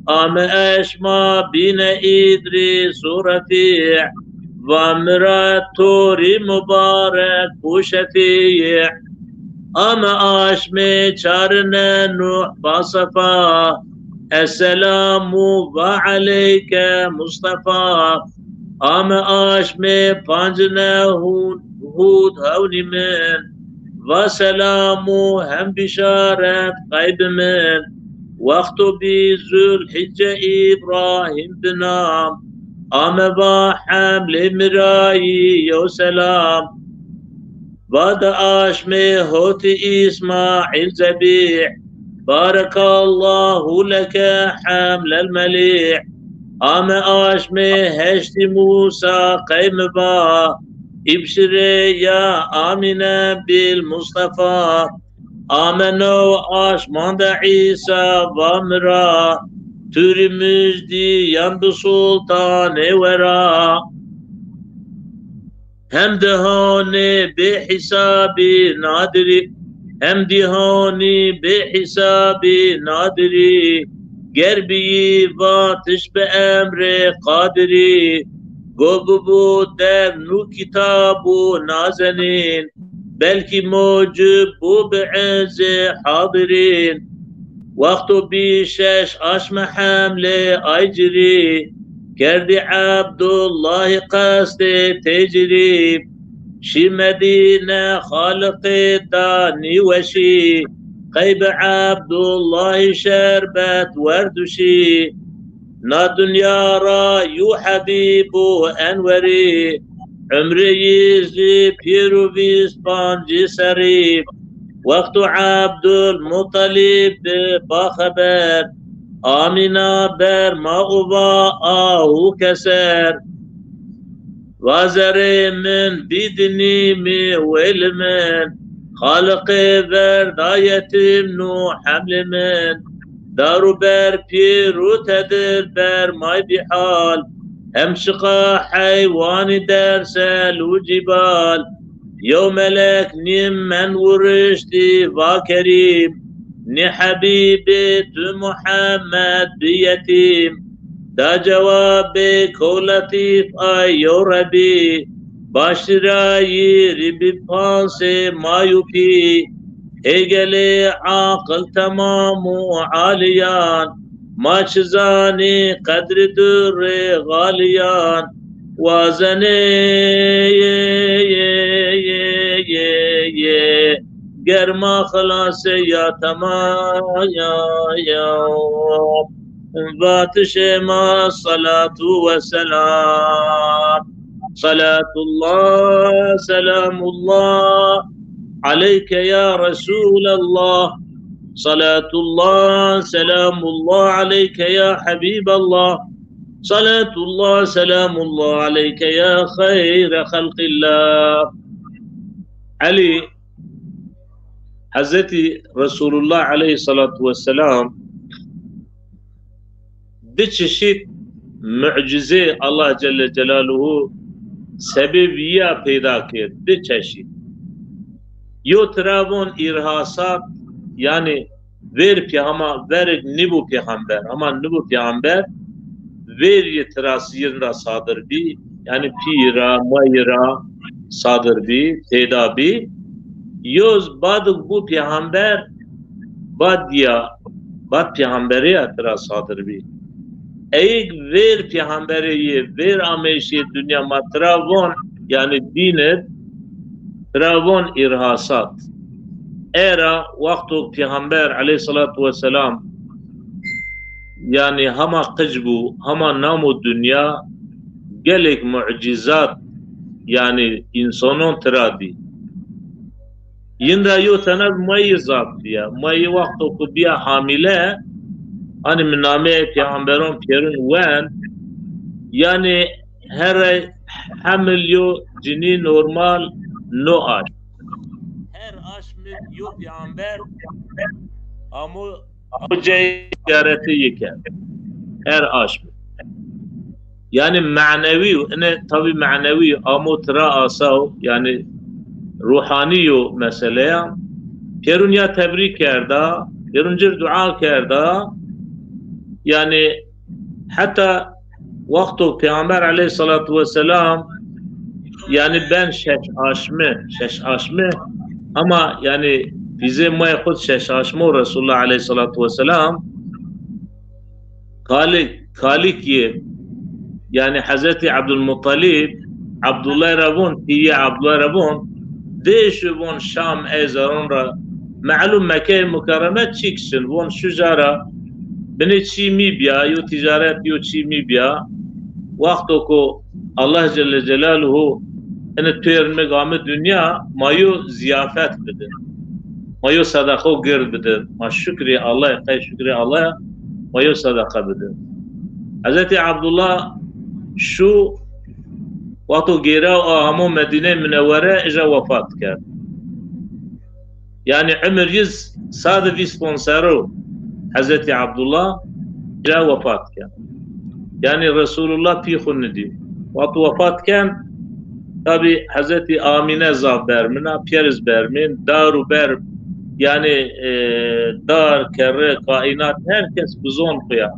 آم أشما بين إدريس ورفيع ومرات توري مبارك وشفيع آم أشمي شارنا نوح فصفا السلام وعليك مصطفى آم أشمي بانجنا هود هوني من وسلام هم بشارة قيب من وقت بذو الحجة إبراهيم بنام آم بحمل مراي يو سلام بعد آشمي هوت إسماعيل زبيح بارك الله لك حمل المليح آم آشمي هشت موسى قيم با ابشري يا آمنة بالمصطفى آمنوا آشمان دا عيسى وامرا توري مجدي ينب سلطان ورا هم دهاني بحسابي نادري هم دهاني بحسابي نادري قربي واتش بأمر قادري قببو در نو كتابو نازنين بلكي موجب وبعز حاضرين وقت بيشش أشم حملة أجري كردي عبد الله قصد تجري شي مدينة خالق داني وشي قيب عبد الله شربت وردشي نا دنيا را يو حبيبو أنوري عمري يزي بيرو بيسبانجي سريب وقت عبد المطلب باخبر آمنا بر ما أبا آهو كسر وزر من بدني مي ويلمن خالق برداية منو حمل من دارو بر بيرو تدر بر ماي بحال همشقا حيوان درسل وجبال يوم لك نيم من ورشتي وكريم ني حبيبي محمد بيتيم دا جوابك ولطيف ايو ربي باشراي ربي بانسي ما يبي ايقلي عاقل تمام وعاليان ما چزاني قدر در غاليان وازني گرما خلاص يا تمايا يا باتش ما الصلاة والسلام صلاة الله سلام الله عليك يا رسول الله صلاة الله سلام الله عليك يا حبيب الله صلاة الله سلام الله عليك يا خير خلق الله علي حضرت رسول الله عليه الصلاة والسلام çeşit mucize Allah Celle Celaluhu sebebiye peyda kir. Bir çeşit. Yo trabon irhasat yani ver peyama ver nibu peygamber ama nibu peygamber ver yetrasiyinra sadır bi yani pira mayra sadır bi peyda bi yoz baduk bu peygamber bad peygamberi yetra sadır bi eyk ver peygamberi ver ameşi dünya matravon yani dinir travon irhasat era vaktu peygamber aleyhissalatu vesselam yani hama kıcbu hama namu dünya gelek mucizat yani insanın tradi yinra yo tanaz mayi zat diye mayi vaktu ku biya hamile hani miname peygamberon pierun wen yani her hamil yo cini normal no aş her aş mi yo peygamber amu ticareti yeken her aş yani manevi ne tabi manevi amu tra asav yani ruhaniyo mesela perun ya tebrik kerda perunjir dua kerda yani hatta vaktu Peygamber aleyhissalatu vesselam yani ben şeş aşmı ama yani bize mayakut şeş aşmı Resulullah aleyhissalatu vesselam kalik ye yani Hazreti Abdülmuttalib Abdullah Rabun diye Abdullah Rabun deşubun Şam ezarın ra malum Mekke mukarremet çıksın von şujara beni çimi biya yo ticaret yo çimi biya vaktu ko Allah Celle Celaluhu ene tüyerme gamı dünya mayo ziyafet bidir mayo sadaka gır bidir ma şükri Allah kay şükri Allah mayo sadaka bidir Hazreti Abdullah şu vaktu gera ahamu Medine Münevvere eja vefat kar yani ömür yüz sadı vi sponsoru Hazreti Abdullah eja vefat kar yani Resulullah piyhun diyor vaktu vefat kan tabi Hazreti Amine zaf bermina pieriz bermin daru ber yani dar kerre kainat herkes buzon koya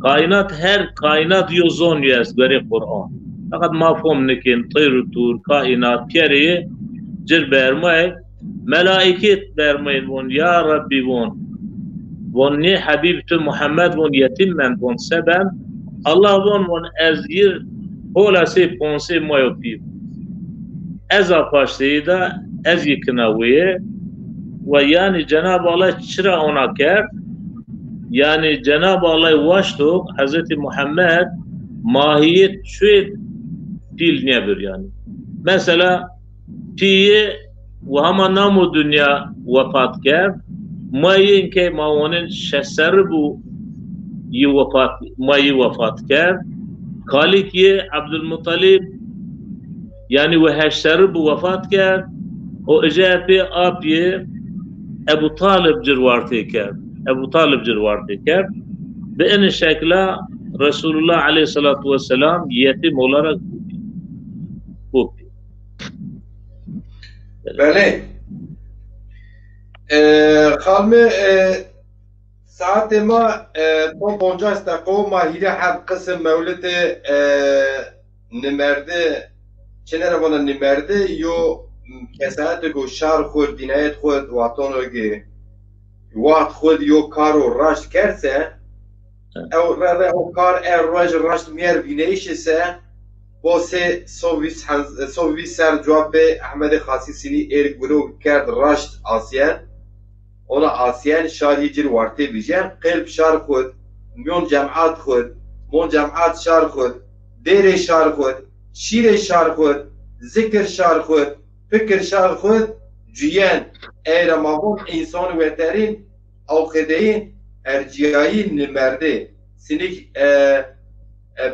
kainat her kainat yozon yes göre Kur'an fakat mafhum nekin tıyr tur kainat pieriye cir bermay melaiket bermayin von ya Rabbi von ne Habibtu Muhammed von yetimmen von seben Allah von ezgir olası ponse mayopi ez apaştayı da ez yıkınavuye ve yani Cenab-ı Allah çıra ona ker yani Cenab-ı Allah vaştuk Hazreti Muhammed mahiyet şuet pil nebir yani mesela piye ve hama namu dünya vefat ker mayin ke maonin şeser bu mayi vefat ker kalik ye Abdülmuttalib yani ve heşleri bu vefat ker o ecaibi abiye Ebu Talib cirvartı ker Ebu Talib cirvartı ker ve en şekla Resulullah aleyhissalatu vesselam yetim olarak bu. Bale خالمه ساعت ما تو 50 دقیقه ما هیره هر قسم مولد نمرده چنه روانه نمرده یو کسایت گو شار خود دینایت خود واتونو گی وات خود یو کارو راش کرسه او کار راش میر بینیشه سه با سه سووی سر جواب احمد خاصیسینی ایرک برو کرد راشت آسیان ona Asiyen şarhicir vartı bijen qalb şar xud miyon cemaat xud mon cemaat şar xud dere şar xud şire şar xud zikr şar xud fikr şar xud ciyen era mavun insan veterin avxedeyin erciyayin nimerde sinik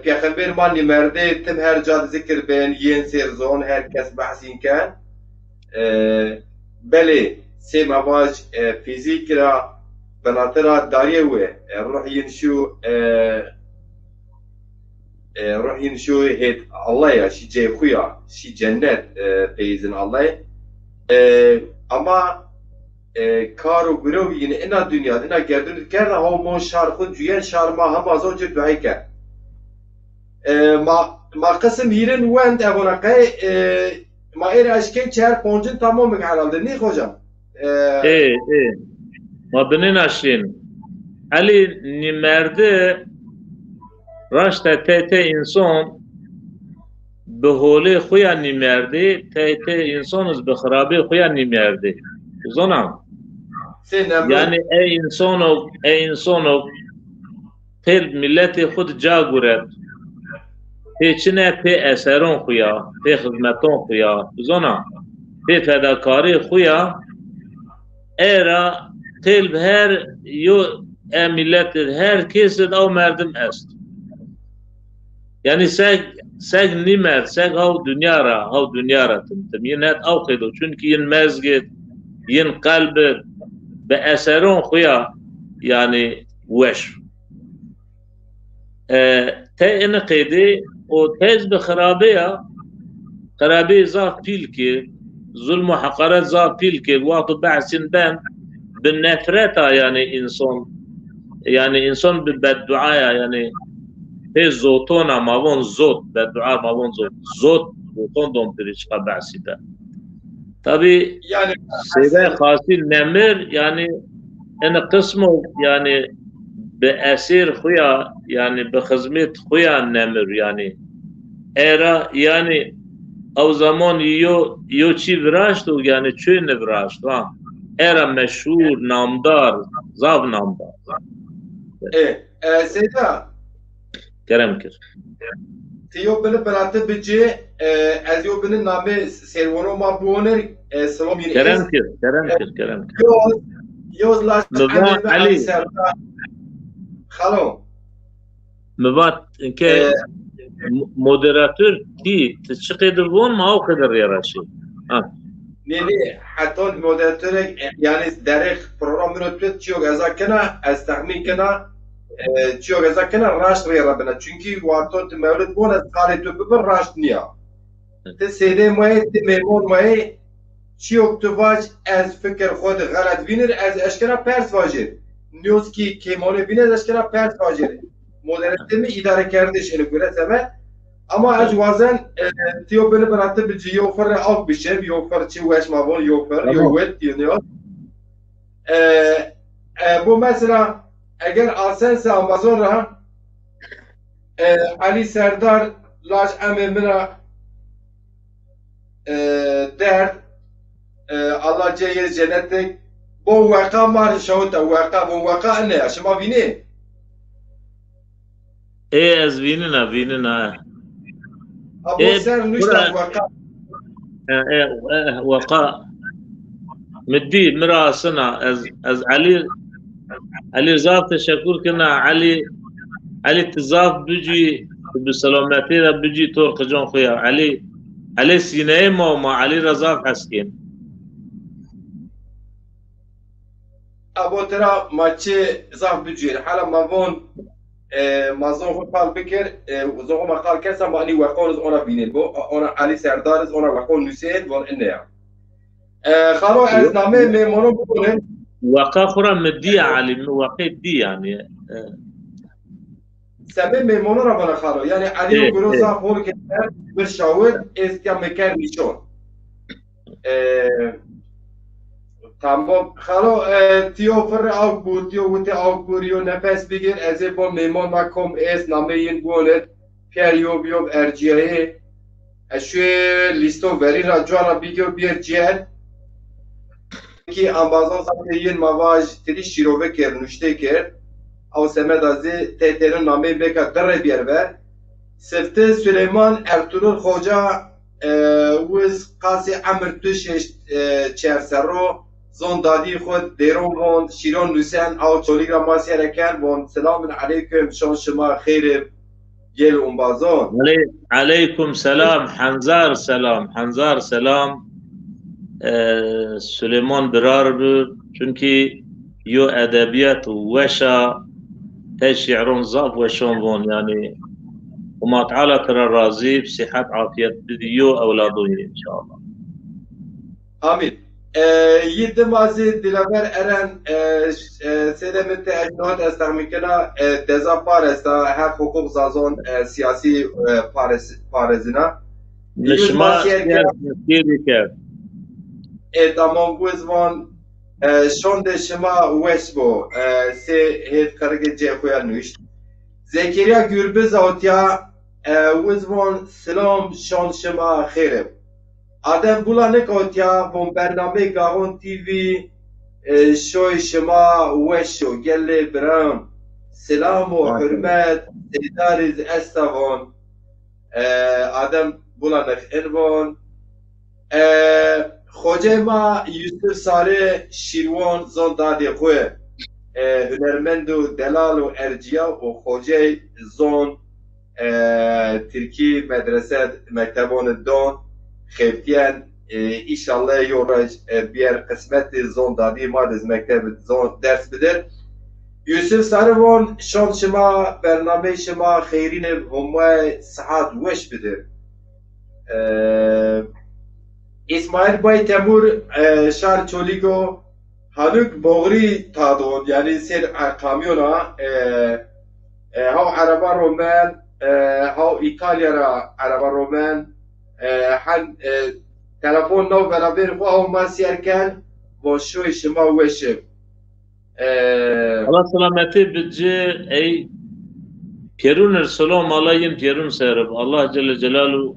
peygamber man nimerde tim her cad zikr ben yen serzon herkes bahsin kan beli سه مواج فیزیک را بناترا داریه و روح ینشو روحين شو هيت الله يا شي جاي خويا شي جنات بيزن الله اما کار و گروه یعنی اینا دنیا اینا گردون کرده ها ما شهر خود جوین شهر ما هم از اونجا دعای کرد ما قسم هیرن وند ابونقه ما ایر اشکه چهر پونجن تمام میگه نی خوشم ايه ما بنناشين علي نمرده راشته تيتي انسان بهولي خويا نمرده تيتي انسان از بخرابي خويا نمرده زنم يعني اي انسانو تل ملت خود جا گورد پیچنه پی اثرون خویا پی خدمتون خویا زنم پی فداکاری خویا ایرا تل هر یو ملت هر کسی او مردم است yani seg nimer seg hav dünya ra temyinet av qido çünkü yin mezgit yin kalbi be eseron xuya yani weş te in qidi o tez be kharabe zaf pilki zulm ve hakaret zaf pilki waqt ba'sin ben bin nefreta yani insan bir bedduaya yani هي زوتونا ماون زوت بالدعاء ماون زوت زوتون دوم تريشقا بعسيدا طبي يعني سيدا خاصي النمر يعني انا قسمه يعني بأسير خويا يعني بخدمة خويا النمر يعني ايرا يعني او زمان يو چي براشتو يعني چو نبراشتو ايرا مشهور نامدار زاب نامدار سيدا کرم کر تیو بله برات بچه از یو بله نامه سروانو ما بونه سلام یعنی کرم کر یوز لاست علی خالو مبات اینکه مودراتور کی تشقید بون ما او قدر یراشی نه حتی مودراتور یعنی درخ پروگرام رو توی چیو گذا کنه از تخمین کنه چیو گذا کنه راست روی ربنا چونکی وقتا مولد بون از کاری تو ببر راست نیا ته سیده مای ته میمون مای چیو تو واج از فکر خود غلط بینر از اشکرا پرس واجر نیوز کی کیمونه بینر از اشکرا پرس واجر مدرسه می اداره کردش اینو göre سمه اما از وازن تیو بله برات بجی یوفر آب بشه یوفر چی وش مابون یوفر یووت دیونیو bu mesela eğer alsense Amazon ra Ali Serdar laş ememira der Allah ceyir cennette bu vaka mar şahıta vaka bu vaka ne aşma vini az vinina abu ser nüşta vaka وقاء مدي مراسنا از علي زاف تشكر كنا علي تزاف بيجي بسلامتي بيجي طور قجون خويا علي سيناي ما علي رزاف حسكين ابو ترى ماتشي زاف بيجي حالا مافون مازون خو قال بكر وزو ما قال كسا ما اني وقون انا بينين بو انا علي سردار انا وقون نسيت وان انيا خلو از نامه ميمونو بقولن وقا خورا مدي علي وقيت دي يعني سبب ميمونو را بنا خلو يعني علي وقروزا فول كتر برشاود استيا مكر نيشون tamam خلو تيو فر او بوتيو وتي او بوريو نفس بگیر از با میمون مکم اس نامه این بولد پیریو بیو ارجیه اشوی لیستو وری را جوانا بیگیو بیر جهل ki ambazon zaten yin mavaj tedi şirobe ker nüşte ker av semed azı tehterin name beka derre bir ver sefte Süleyman Ertuğrul Hoca wiz qasi amr tuş çersero zon dadi xod deron von şiron nüsen av çoligra masiyereken von selamun aleyküm şon şema xeyr gel ambazon aleyküm selam Hanzar selam سليمان برار بود چونکی یو ادبیات و وشا ته شعرون زاف وشون بون یعنی وما تعالى ترى راضي بصحة عافية بديو أولاده إن شاء الله. آمين. يد مازي دلبر أرن سيدة من تأجنات استعملنا دزا بارستا هر حقوق زازون سياسي بارزنا نشما سياسي كيف تمام بوزمان شون دشما وشبو سي هيد كارجي جي خويا نوشت زكريا گربز اوتیا وزمان سلام شون شما خیرم آدم بولانک اوتیا بون برنامه گاون تیوی شوی شما وشو گله برام سلام و حرمت دیداریز استوان آدم بولانک انوان خوجه ما یوسف ساره شیروان زن دادی خوی هنرمند و دلال و ارجیا و خوجه زن ترکی مدرسه مکتبان دون خیفتین ایشالله یورج بیر قسمت زن دادی ما از مکتب زن درس بدر یوسف ساروان شان شما برنامه شما خیرین همه ساعت وش بدر اسماعیل بای تمور شهر چولیگو هنوک بغری تادون یعنی سر کامیونا هاو عربا رومن هاو ایتالیا را عربا رومن هن تلفون نو برابر خو هاو ما سيركن و شوي شما وشم الله سلامتی بجي اي بيرون السلام عليهم بيرون سيرب الله جل جلاله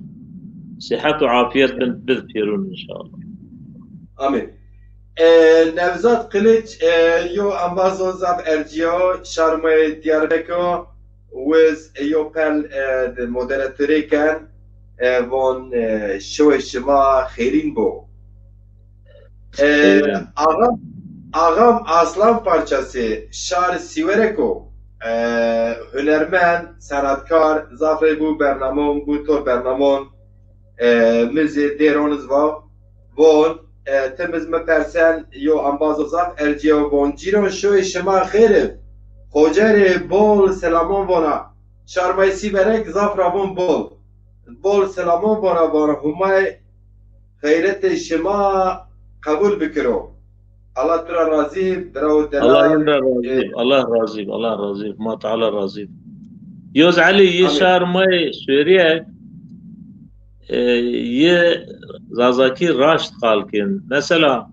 صحة وعافية بنت بيرون ان شاء الله امين نوزاد قلیچ یو امبازو زب ارجیا شرم دیاربکو وز یو پل مدراتوری کن وان شو شما خیرین بو آغام اصلا پارچاسی شار سیورکو هنرمند سندکار زفره بو برنامون بو تور برنامون مزی دیرونز وان تمز مپرسن یو انبازو زف ارجیو بونجیرون شوی شما خیره خوجر بول سلامان وانا شرمای سی برک زف رابون بول سلامان وانا همه خیرت شما قبول بکرو الله ترى راضي برو الله يندر راضي الله راضي ما تعالى راضي يوز علي يشار ماي سوريا يه زازاكي راشت قالكن مثلا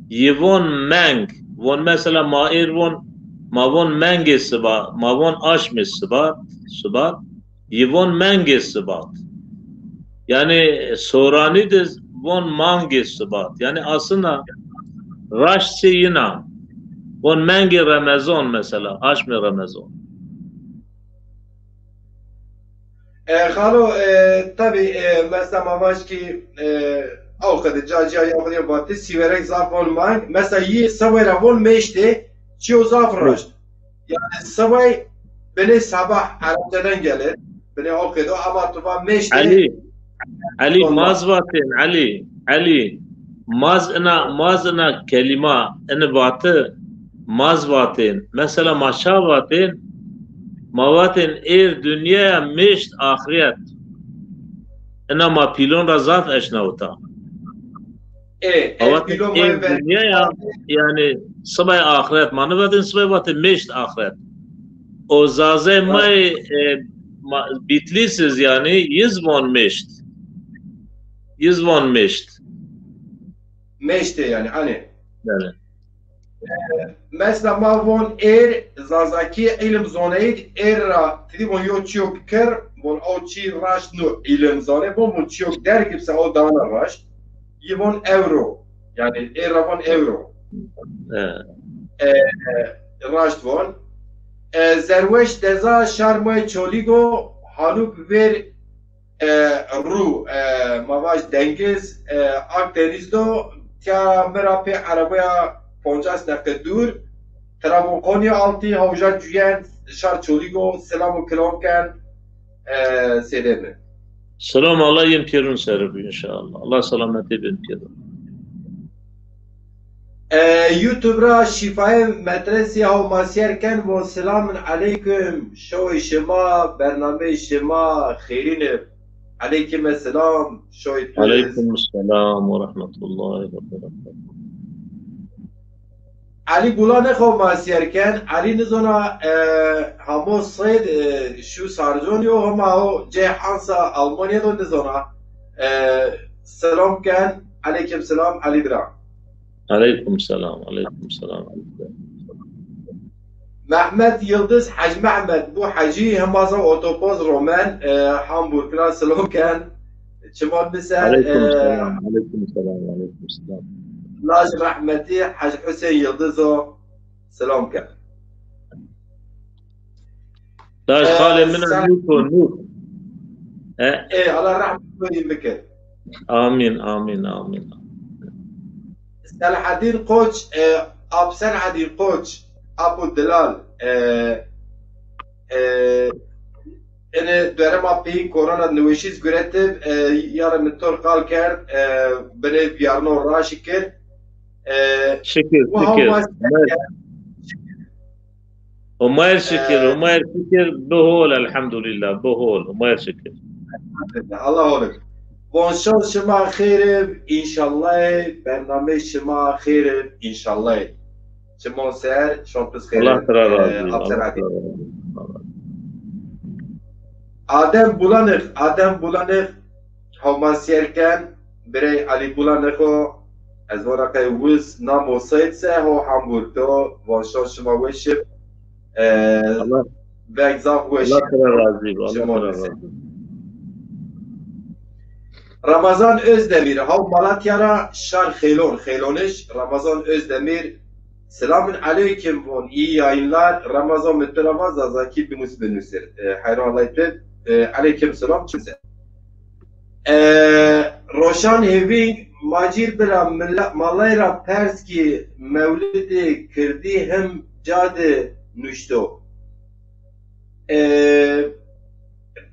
يفون مانج وون مثلا مائر وون ما وون مانج السبات ما وون اشم السبات يفون مانج السبات يعني سوراني دز وون مانج السبات يعني اصلا راش سينا وون مانج رمضان مثلا اشم رمضان خالو طبي مثلا ما باش كي او قد جاجا ياخذ يباتي سيورك زافون مانج مثلا يي سوي رافون ميشتي تشيو زاف رشت يعني سوي بني صباح عرفتن قالت بني او كدو اما طبعا ميشتي علي مازواتين علي مازنا كلمة ان بات مازواتين مثلا ما شاواتين مواتن ایر دنیا مشت آخریت انا ما پیلون را ذات اشنا ہوتا مواتن ایر دنیا يعني صبح آخریت ما نواتن صبح واتن مشت آخریت او زازه مای بیتلیسز يعني يزوان مشت يعني عنه بله مثلا ما وون زازاکی علم زونید را تدیمون یو چیو بکر وون او چی راش نو علم زونه وون چیو در گبسه او دانا راش یوون اورو يعني را وون اورو راش وون زروش دزا شرمای چولیگو هانو بیر رو مواج دنگز اکدنیز دو تیا مرا پی عربیا 50 دقیقه دور ترابون آلتی هاوجا جوین شار چولیگو سلام و کلام کن سیدمه سلام الله ينبيرون سرب ان شاء الله الله سلامتي بنبيرون يوتيوب را شفای مدرسه ها مسیر کن و سلام علیکم شوی شما برنامه شما خیرین علیکم السلام شوی توز عليكم السلام ورحمة الله وبركاته. علی بولان خو مسیر کن علی نزونا همو صید شو سارجون یو هما هو جه حانسا المانیا دو نزونا سلام کن علیکم سلام علی برا عليكم السلام عليكم السلام عليكم. محمد يلدز حج محمد بو حجي همازا اوتوبوز رومان هامبورغ را سلام كان شمال مثال عليكم السلام عليكم السلام عليكم السلام. لاج رحمتي حج حسين يلدزو سلام كان تاج خالي من النور نور. ايه الله رحمته بك آمين آمين آمين. سلح الدين قوش اب سلح الدين قوش ابو الدلال انا دارما بي كورونا نوشيز قريتب يارا من تور قال كان بني بيارنو راشكر شكر شكر وماير شكر وماير شكر بهول الحمد لله بهول وماير شكر الله ولك وانشان شما خير ان شاء الله برنامج شما خير ان شاء الله شما سهر شما بس خير الله ترى راضي آدم بولانخ هما سيركن بري علي بولانخو از ورقه وز نامو سيد سه هو هامبورغ تو وانشان شما وشب الله بگذاب وشب الله ترى راضي الله ترى راضي. Ramazan Özdemir hav Malatya'ra şar Xeyloniş Ramazan Özdemir selamün aleyküm von iyi yayınlar Ramazan mütteravaz azaki bir musbenüsür hayran alaytı aleyküm selam kimse Roşan Heving Macir bira malayra Perski mevlidi kirdi hem cade nüşto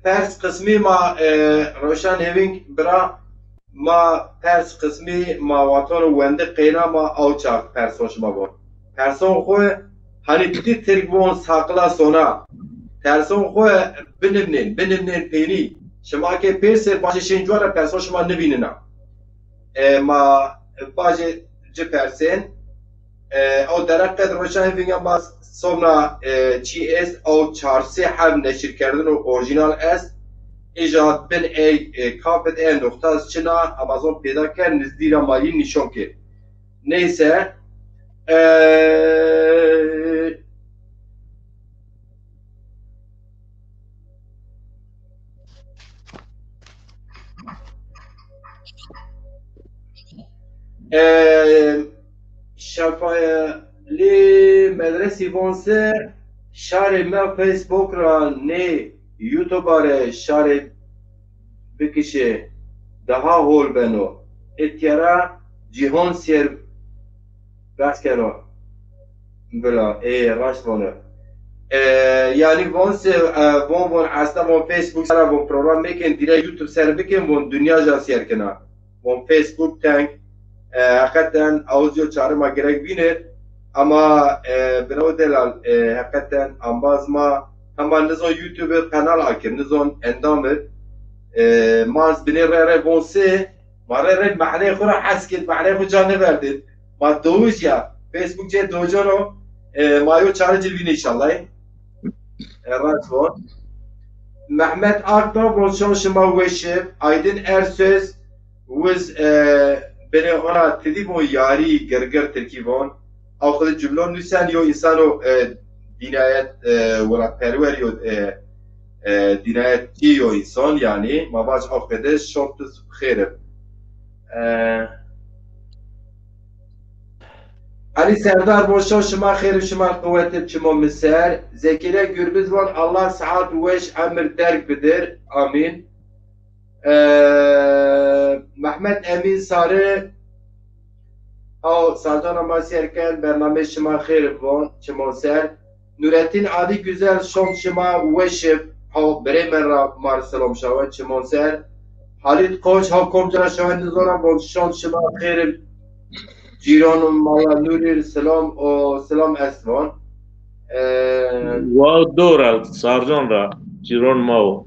پرس قسمی ما روشن هیوینگ برا ما پرس قسمی ما واتون ونده قینا ما اوچاق پرسون شما بون پرسون خواه هنی بیتی ترک بون ساقلا سونا پرسون خواه بنبنین پینی شما که پیرسر باشه شنجوار پرسون شما نبینینا ما باشه جه پرسین او درقت روشن هیوینگ ما sonra چی است او 4 هم نشر کردن و اورجینال است ایجاد بن ای کافت این نقطه از چنا آمازون پیدا کرد نزدیک مالی نشون کرد neyse şafaya لی مدرسی وانسه شار ما فیسبوک را نه یوتیوب را شار بکشه daha هول بنو اتیارا جهان سیر بس کرو بلا راست وانه yani وانسه وان اصلا وان فیسبوک سر وان پروگرام میکن دیره یوتیوب سر بکن وان دنیا جا سیر کنه وان فیسبوک تنگ حقیقتا اوزیو چاره ما گرک بینه ama برای دلال حقیقتا انباز ما همان نزون یوتیوب کانال آکر نزون اندامت ماز بینی ره بونسه ما ره معنی خورا حس کد معنی خود جا نبردید ما دوش یا فیسبوک چه دوجا رو ما یو چاره جلوین انشالله راست بود محمد آقا بونشان شما وشب Aydın Ersöz وز بینی خورا تدیب و یاری گرگر ترکیبان او خود جملون نویسن یا انسانو دینایت ولا پرور یا دینایت یا انسان یعنی ما باش آفده شامتز خیره علی سردار باشا شما خیر شما قوتت شما مسر زکیره گربز وان الله سعاد وش امر درک بدر آمین محمد امین ساره او سازان ما سرکن برنامه شما خیر بون شما سر نورتین عادی güzel شام شما وشب ها برای من را مار سلام شود شما سر حالید کوچ ها کمجرا شوند زورا بون شام شما خیر جیران مایا نوری سلام و سلام اسوان و دورا سارجان را جیرون ماو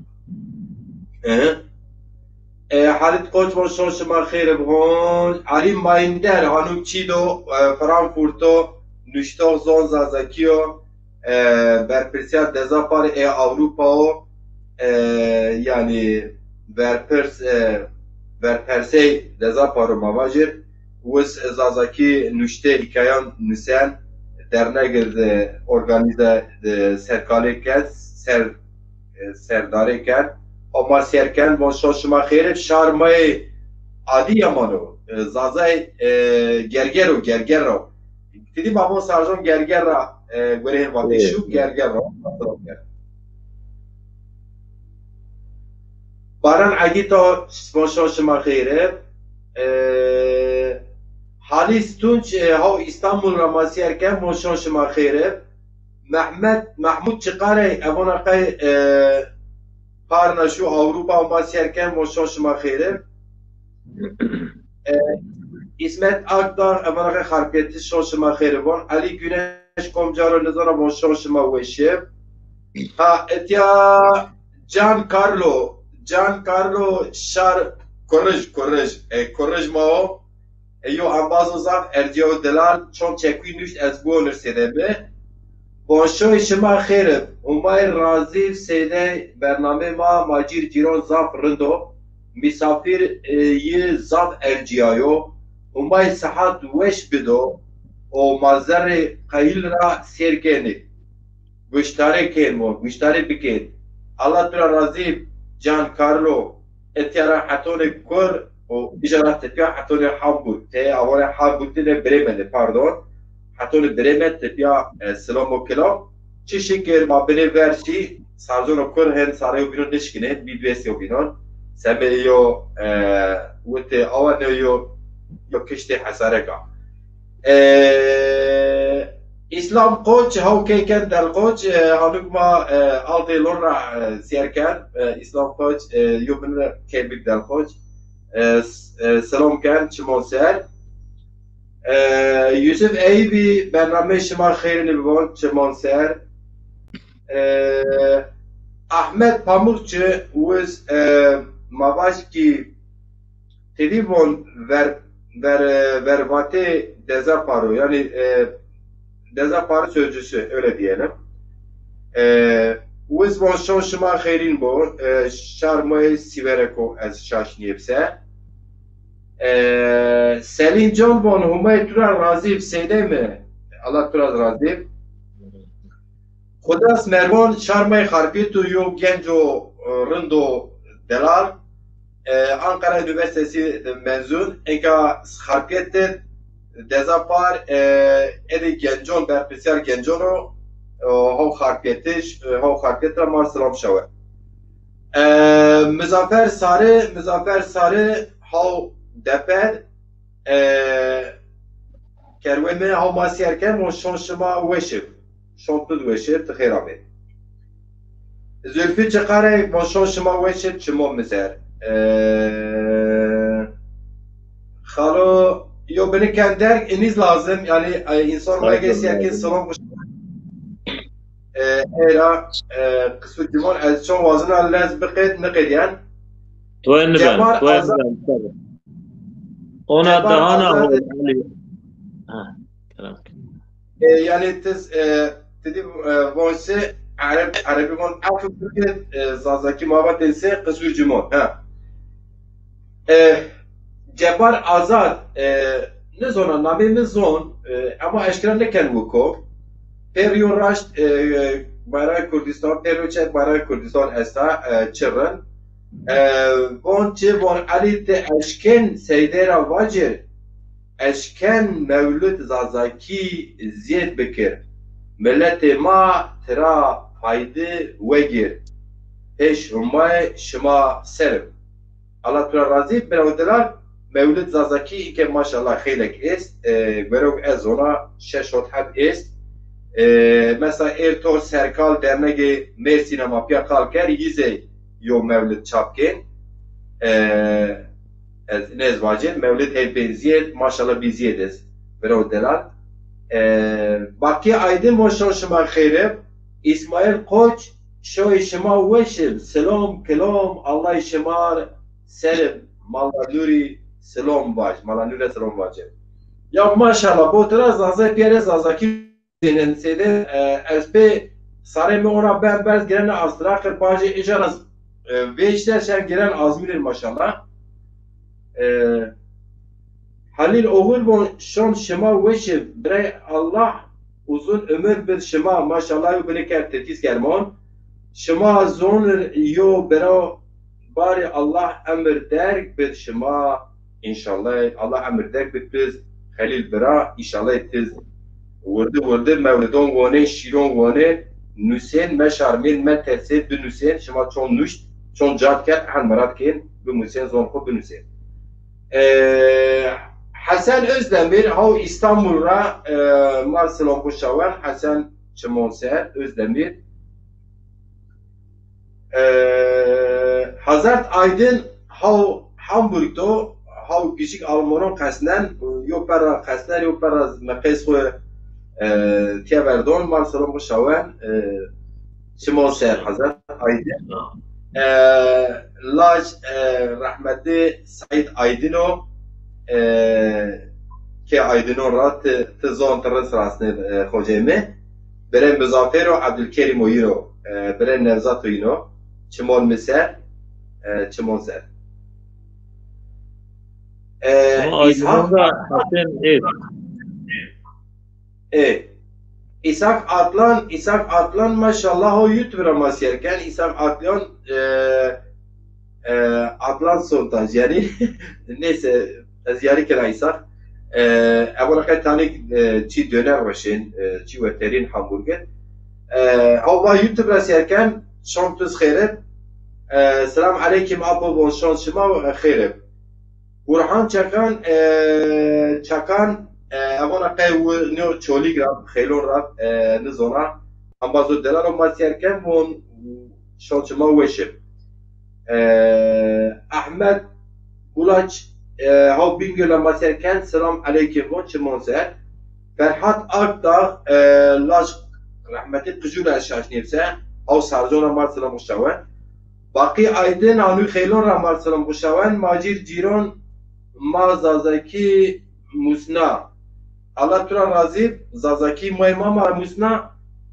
حالت کوچ و شوش ما خیر بهون علی مایندر هانو چیدو فرانکفورتو نشتو زون زازکیو برپرسیار دزاپار اوروپا yani verperse dezaparu mavajir wis zazaki nuşte hikayan nüsen dernek organize serkaleken serdareken ama serken bon şoşma xeyret şarmayı adi yamano zazay gergero dedi babo sarjon gergera göre vakti şu gergero باران عدی تا سپانشان شما خیره حالی ستونچ ها استانبول را ماسیر که ماشان شما خیره محمود چقاره اوانا قی پارنشو اوروپا و ماسیر که ماشان شما خیره اسمت اکدار اوانا قی خارپیتی شان شما خیره بان علی گونش کمجارو نظارا ماشان شما ویشه ها اتیا جان کارلو شار korrej mao yo ambazo zaf erdiyo delal çon çekwi nüşt ez bu üniversitede bonşoy şema xerib umay razif sede bername ma macir ciron zaf rindo misafir yi zaf erciyayo umay sahat weş bido o mazari qayil ra serkeni müştari kelmo müştari biket Allah tura razif جان کارلو اتیارا حتون کور و ایجارا تپیا حتون حامبورگ ته اولا حامبورگ تنه بريمن پاردون حتون بريمن تپیا سلام و کلام چی شکر ما بنی ورشی سارزون و کور هن ساریو بینون نشکنه بیدویسیو بینون سمیو و ته اوانه یو کشتی حسارکا İslam koç havkeyken del koç hanıkma altı lorra siyerken İslam koç yubun kebik del koç selam ken çimonser Yusuf Eybi bername şema xeyrini bibon çimonser Ahmet Pamukçı uz mavaş ki telefon vervate dezaparo yani dezaparı sözcüsü öyle diyelim. Uz von şon şuma xeyrin bu şarmayı sivereko ez şaşniyepse Selin Can bon humay tura razif seyde mi? Allah tura razif. Xudas mervan şarmayı harpiyetu yo genco rindo delal Ankara Üniversitesi mezun enka harpiyette dezapar edi gencon berpesiyar gencono hav harpiyetler mar selam şawe Muzaffer Sarı hav deped kerwe me hav masiyerken mon şonşıma weşib şontud weşib tıxirabe Zülfü çıkare mon şonşıma weşib çimon mizer Xalo Yo beni kendiler eniz lazım yani insan belgesi herkes selam kuş. Era kısmı cimon az çok vazını allaz bıkıt ne kediyen. Toyun ben. Ona daha ne olur? Yani tiz dedi vonse Arabi von Afrika zazaki muhabbet ise kısmı cimon. Cebar Azad ne zona namimiz zon ama eşkran ne ken vuko Peryo Raşt Bayrak Kurdistan Peryo Çet Bayrak Kurdistan esta çırın von Ali te eşken seydera vacir eşken mevlüt zazaki ziyet bikir milleti ma tera faydı vegir eş umay şıma serb Allah tura razı beraberler Mevlid Zazaki که ماشاءالله خیلی است برای از اونا شش حد است مثلا ارتو سرکال درنگ مرسینا مافیا کال کرد یزه یو مولد چاپ کن از نزواجه مولد هی بنزید ماشاءالله بیزید است برو دلال باقی Aydın و شان شما خیرب İsmail Koç شوی شما وشب سلام کلام الله شمار سر مالانوری سلام باش مالانوری سلام باشه یا ماشاءالله bu traz azay piyerez azaki denen sede espe sare mi ona ben bez giren astrakır baje icaraz ve işler şer giren azmirir maşallah Halil oğul bu şan şema veşib bre Allah uzun ömür bir şema maşallah böyle kertetiz german şema zon yo bera bari Allah emir der bir şema inşallah Allah emir der bir biz Halil bera inşallah etiz vurdu mevlidon vone şiron vone nüsen meşarmin me tersi bir nüsen şema çon nüşt çon cadker han marat ken bu nüsen zon ko bir nüsen Hasan Özdemir hav İstanbul'a Marsilon Kuşavan Hasan Çimonser Özdemir Hazret Aydın hav Hamburg'da hav küçük Almanın kasnen yopera kasner yopera mekesku tiyaverdon Marsilon Kuşavan Çimonser Hazret Aydın Laj rahmetli Said Aydın'o که Aydın'o rat tezon teres rasne hocame beren Muzaffer و Abdülkerim oyino beren Nevzat oyino çimon miser çimon ser Aydın'da Hasan İshak Atlan maşallah o YouTube'a masyerken İshak Atlan Atlan sontaj yani neyse از یاری که رئیسا اولا که تانی چی دونر باشین چی وترین همبرگر او با یوتیوب رسید کن شام توز خیره سلام علیکم ابو و شان شما خیره برهان چکان اولا که نو چولی گرام خیلون راب نزونا هم بازو دلار و مسیر کن و شان شما وشم احمد بولاچ هاو بینگل مسرکن سلام علیکم و چه منظر فرحات آقداغ لاش رحمتی قجور اشاش نفسه هاو سرجون رمال سلام مشتوان باقی Aydın anو خیلون رمال سلام مشتوان ماجیر جیرون ما زازاکی موسنا Allah tura razı zazaki maymama musna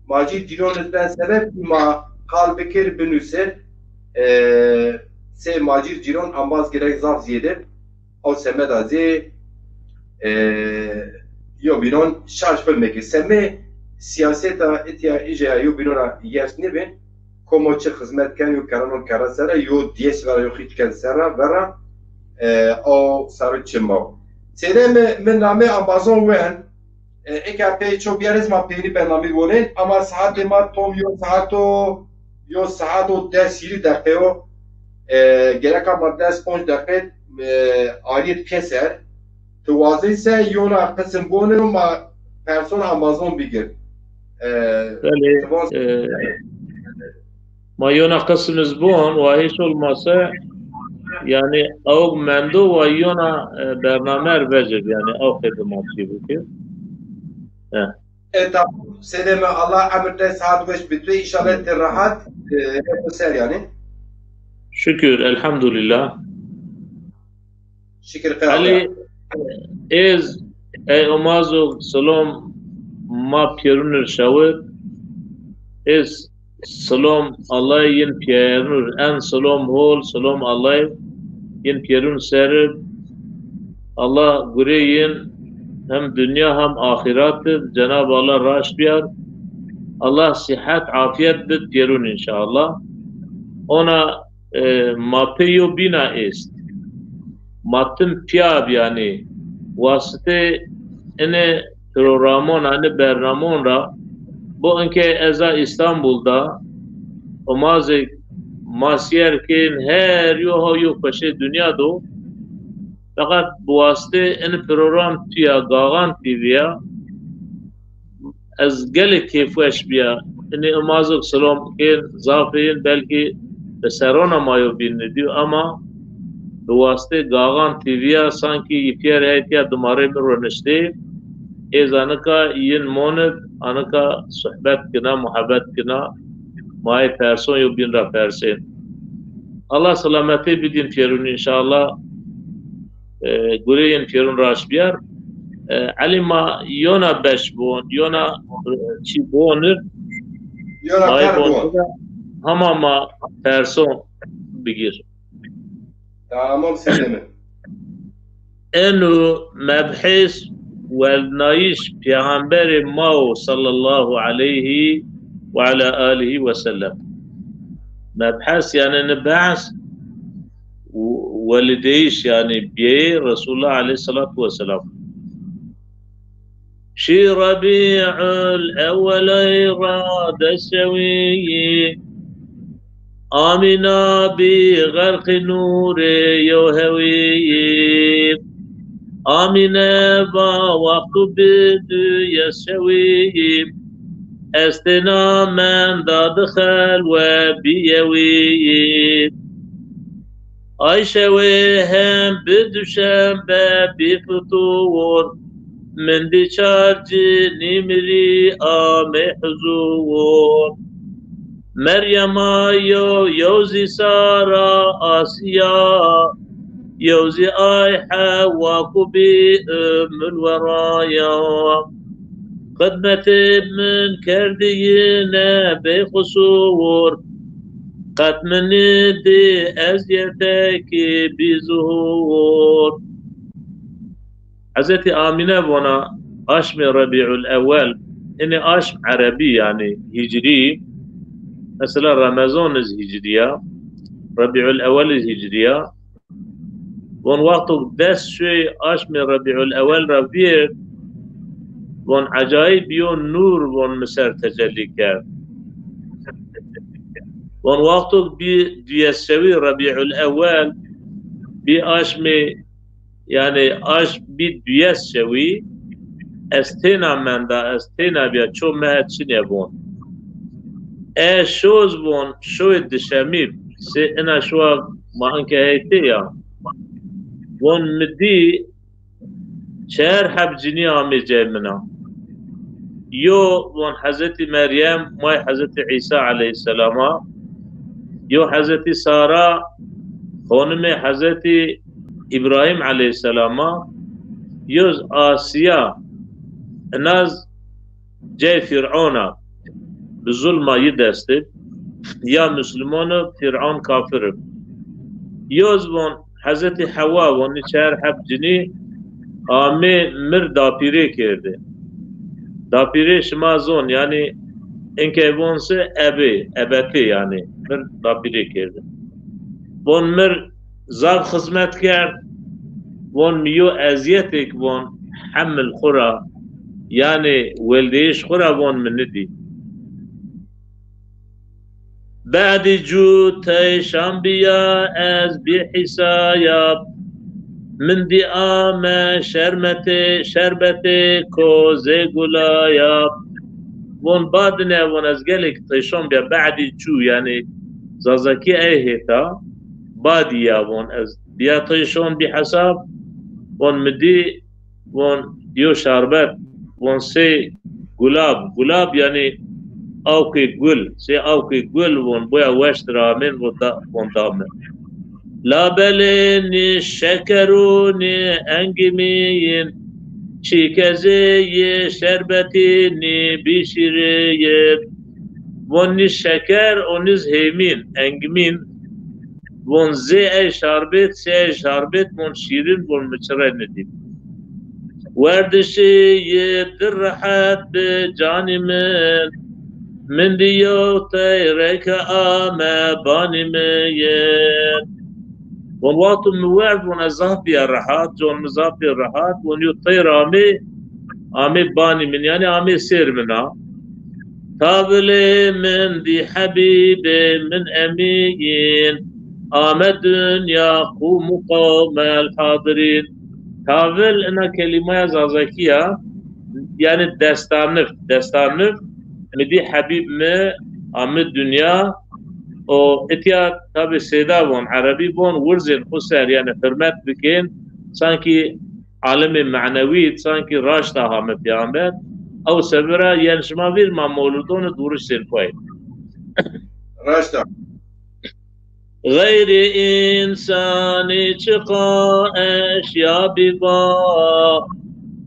ماجیر جیرون ben sebep ma kalbekir benüser se ماجیر جیرون ambaz gerek zaf ziyede او سمه دازی یو بینون شارژ فلمکی سمه سیاست اتیا ایجا یو بینون یرس نبین کمو چه خدمت کن یو کرانون کرا سره یو دیس ورا یو خیچ کن سره ورا او سارو چماو سیده من نامه آمازون وین ایک اپی چو بیارز ما پیری برنامه بولین اما ساعت ما توم یو ساعت و 10 دقیقه گرک ما 10 دقیقه آلiyet keser tuvazi ise yona kısım bunu ma person Amazon bigir ma yona kısmınız bu ve hiç olmazsa yani av mendo ve yona bernamer verir yani av hizmetçi bu ki tamam sedeme Allah emrde saat 5 bitti inşallah rahat ser yani şükür elhamdülillah شکر Ali ez omazo salam ma pierunur şavır ez salam Allah yin pierunur en salam hol salam Allah yin pierun ser Allah gureyin hem dünya hem ahiret Cenab-ı Allah raş biyar Allah sihat afiyet bit pierun inşallah ona mapeyo bina est Matım piyab yani vasıte ene programon ane bernamon ra bu anke eza İstanbul'da omazı masyer kin her yo paşe dünyada fakat bu vasıte ene program tiya gagan TV'ya az gelek keyfuş biya ene omazı selam kin zafin belki beserona mayo bin diyor ama واسطه گاغان تیویا سانکی یپیر ایتیا دماره من رو نشته ازانکا ین موند آنکا صحبت کنا محبت کنا مای پرسون یو بین را پرسین الله سلامتی بدین پیرون انشاءالله گوری این پیرون راش بیار علی ما یونا بش بون یونا چی بونر یونا کار بون هما ما پرسون بگیر تمام سلمه انو مبحث والنايش پیغمبر ما صلى الله عليه وعلى آله وسلم مبحث يعني نبعث ولديش يعني بيه رسول الله عليه الصلاة والسلام شي ربيع الأول إراد السوي آمنا بغرق نور يوهوي آمنا با وقت بدو يسوي استنا من دادخل وبيوي عايشة هم بدوشم بفطور من دي شارج نمري آمي حضور مريم يوزي سارة آسيا يوزي آي حواكبي أم الورايا خدمة من كردينا بخصور قد من دي أزيتك بظهور حضرتي آمنة بنا أشم ربيع الأول إني أشم عربي يعني هجري مثلا رمضان هجرية ربيع الأول هجرية وان وقتو دست شوي أشم ربيع الأول ربيع وان عجائب يون نور وان مسار تجلي كان وان وقتو بيسوي ربيع الأول بأشمي يعني أش بيسوي استينا من دا استينا بيا شو ما هتشني بون شوز بون شو الدشاميب سي انا شو ما انك هيتيا وان مدي شهر حب جني عمي جاي منا يو وان حضرت مريم ماي حضرت عيسى عليه السلام يو حضرت سارة خانم حضرت إبراهيم عليه السلام يوز آسيا الناس جاي فرعون بظلمة يدستد يا مسلمان فرعون كافر يوز بون حضرت حوا وان شهر حب جني آمي مر داپیره کرده داپیره شما زون يعني انکه بونسه ابته يعني مر داپیره کرده بون مر زاد خدمت کرد بون میو ازیتک بون حمل خورا يعني ولديش خورا بون من ندي بعد جوتي شامبيا از بحسايا من دي آما شربتي كوزي قلايا وون بعدنا وون از قالك تيشون بيا بعد جو يعني زازاكي اي هيتا بعديا وون از بيا تيشون بحساب وون مدي وون يو شربت وون سي قلاب يعني اوكي قل سي اوكي قل وون بويا واشترا من وون دامن لا بلني شكروني انجمين شيكزي شربتيني بشريب وني الشكر ونز هيمين انجمين ون زي اي شربت سي شربت من شيرين ون مچرين ندي وردشي يدرحت بجاني من ديو تيرك آما باني مين ون واتو موارد ون ازافي الرحات جون مزافي الرحات ون يطير آمي باني من يعني آمي سير منا تابلي من دي حبيبي من أمين آمد الدنيا قوم قوم الحاضرين تابل انا كلمة زازكية يعني دستانف مدي حبيب ما آمد الدنيا او اتيا تابي سيدا بون عربي بون ورزن خسر يعني فرمت بكين سانكي عالم معنوي سانكي راشتها هم پیامبر او سبرا ينشماوير ما مولودون دورش سلكوي راشتا غير إنسان شقاء أشياء ببا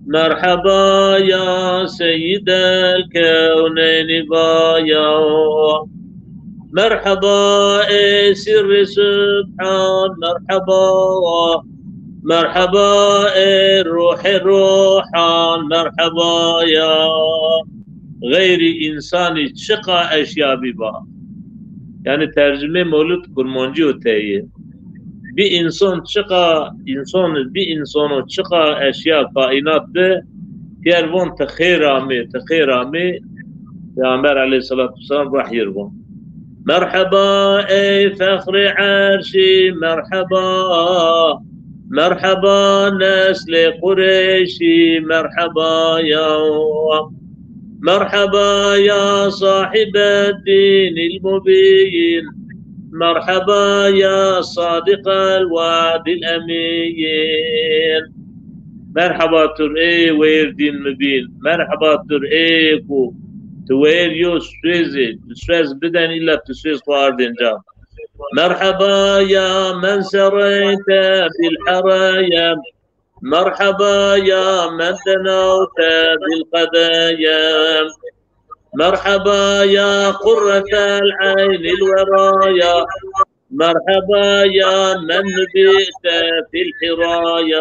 مرحبا يا سيد الكونين بايا مرحبا إي سر سبحان مرحبا مرحبا إي روح روحان مرحبا يا غير إنسان شقاء أشياء ببا يعني ترجمه مولود كرمانجي وتايه بإنسان شقا إنسان بإنسان شقا أشياء كائنات به يرون تخيرامي پیامبر عليه الصلاة والسلام راح يرون مرحبا أي فخر عرشي مرحبا مرحبا نسل قريشي مرحبا يا مرحبا يا صاحب الدين المبين مرحبا يا صادق الوعد الأمين مرحبا ترئي وير دين مبين مرحبا ترئيكو توير يو سويز بدن إلا تسويز قواردين جام مرحبا يا من سريت بالحرايا مرحبا يا من دنوت بالقدايا مرحبا يا قرة العين الورايا مرحبا يا من نبيت في الحرايا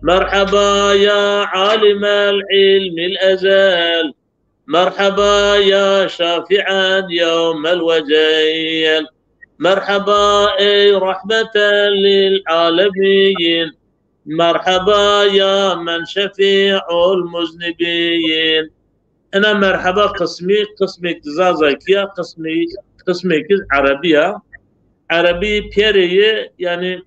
مرحبا يا عالم العلم الأزل مرحبا يا شافعا يوم الوجيل مرحبا أي رحمة للعالمين مرحبا يا من شفيع المذنبين أنا مرحبا قسمي كزازاكيا قسمي كز عربي بيري يعني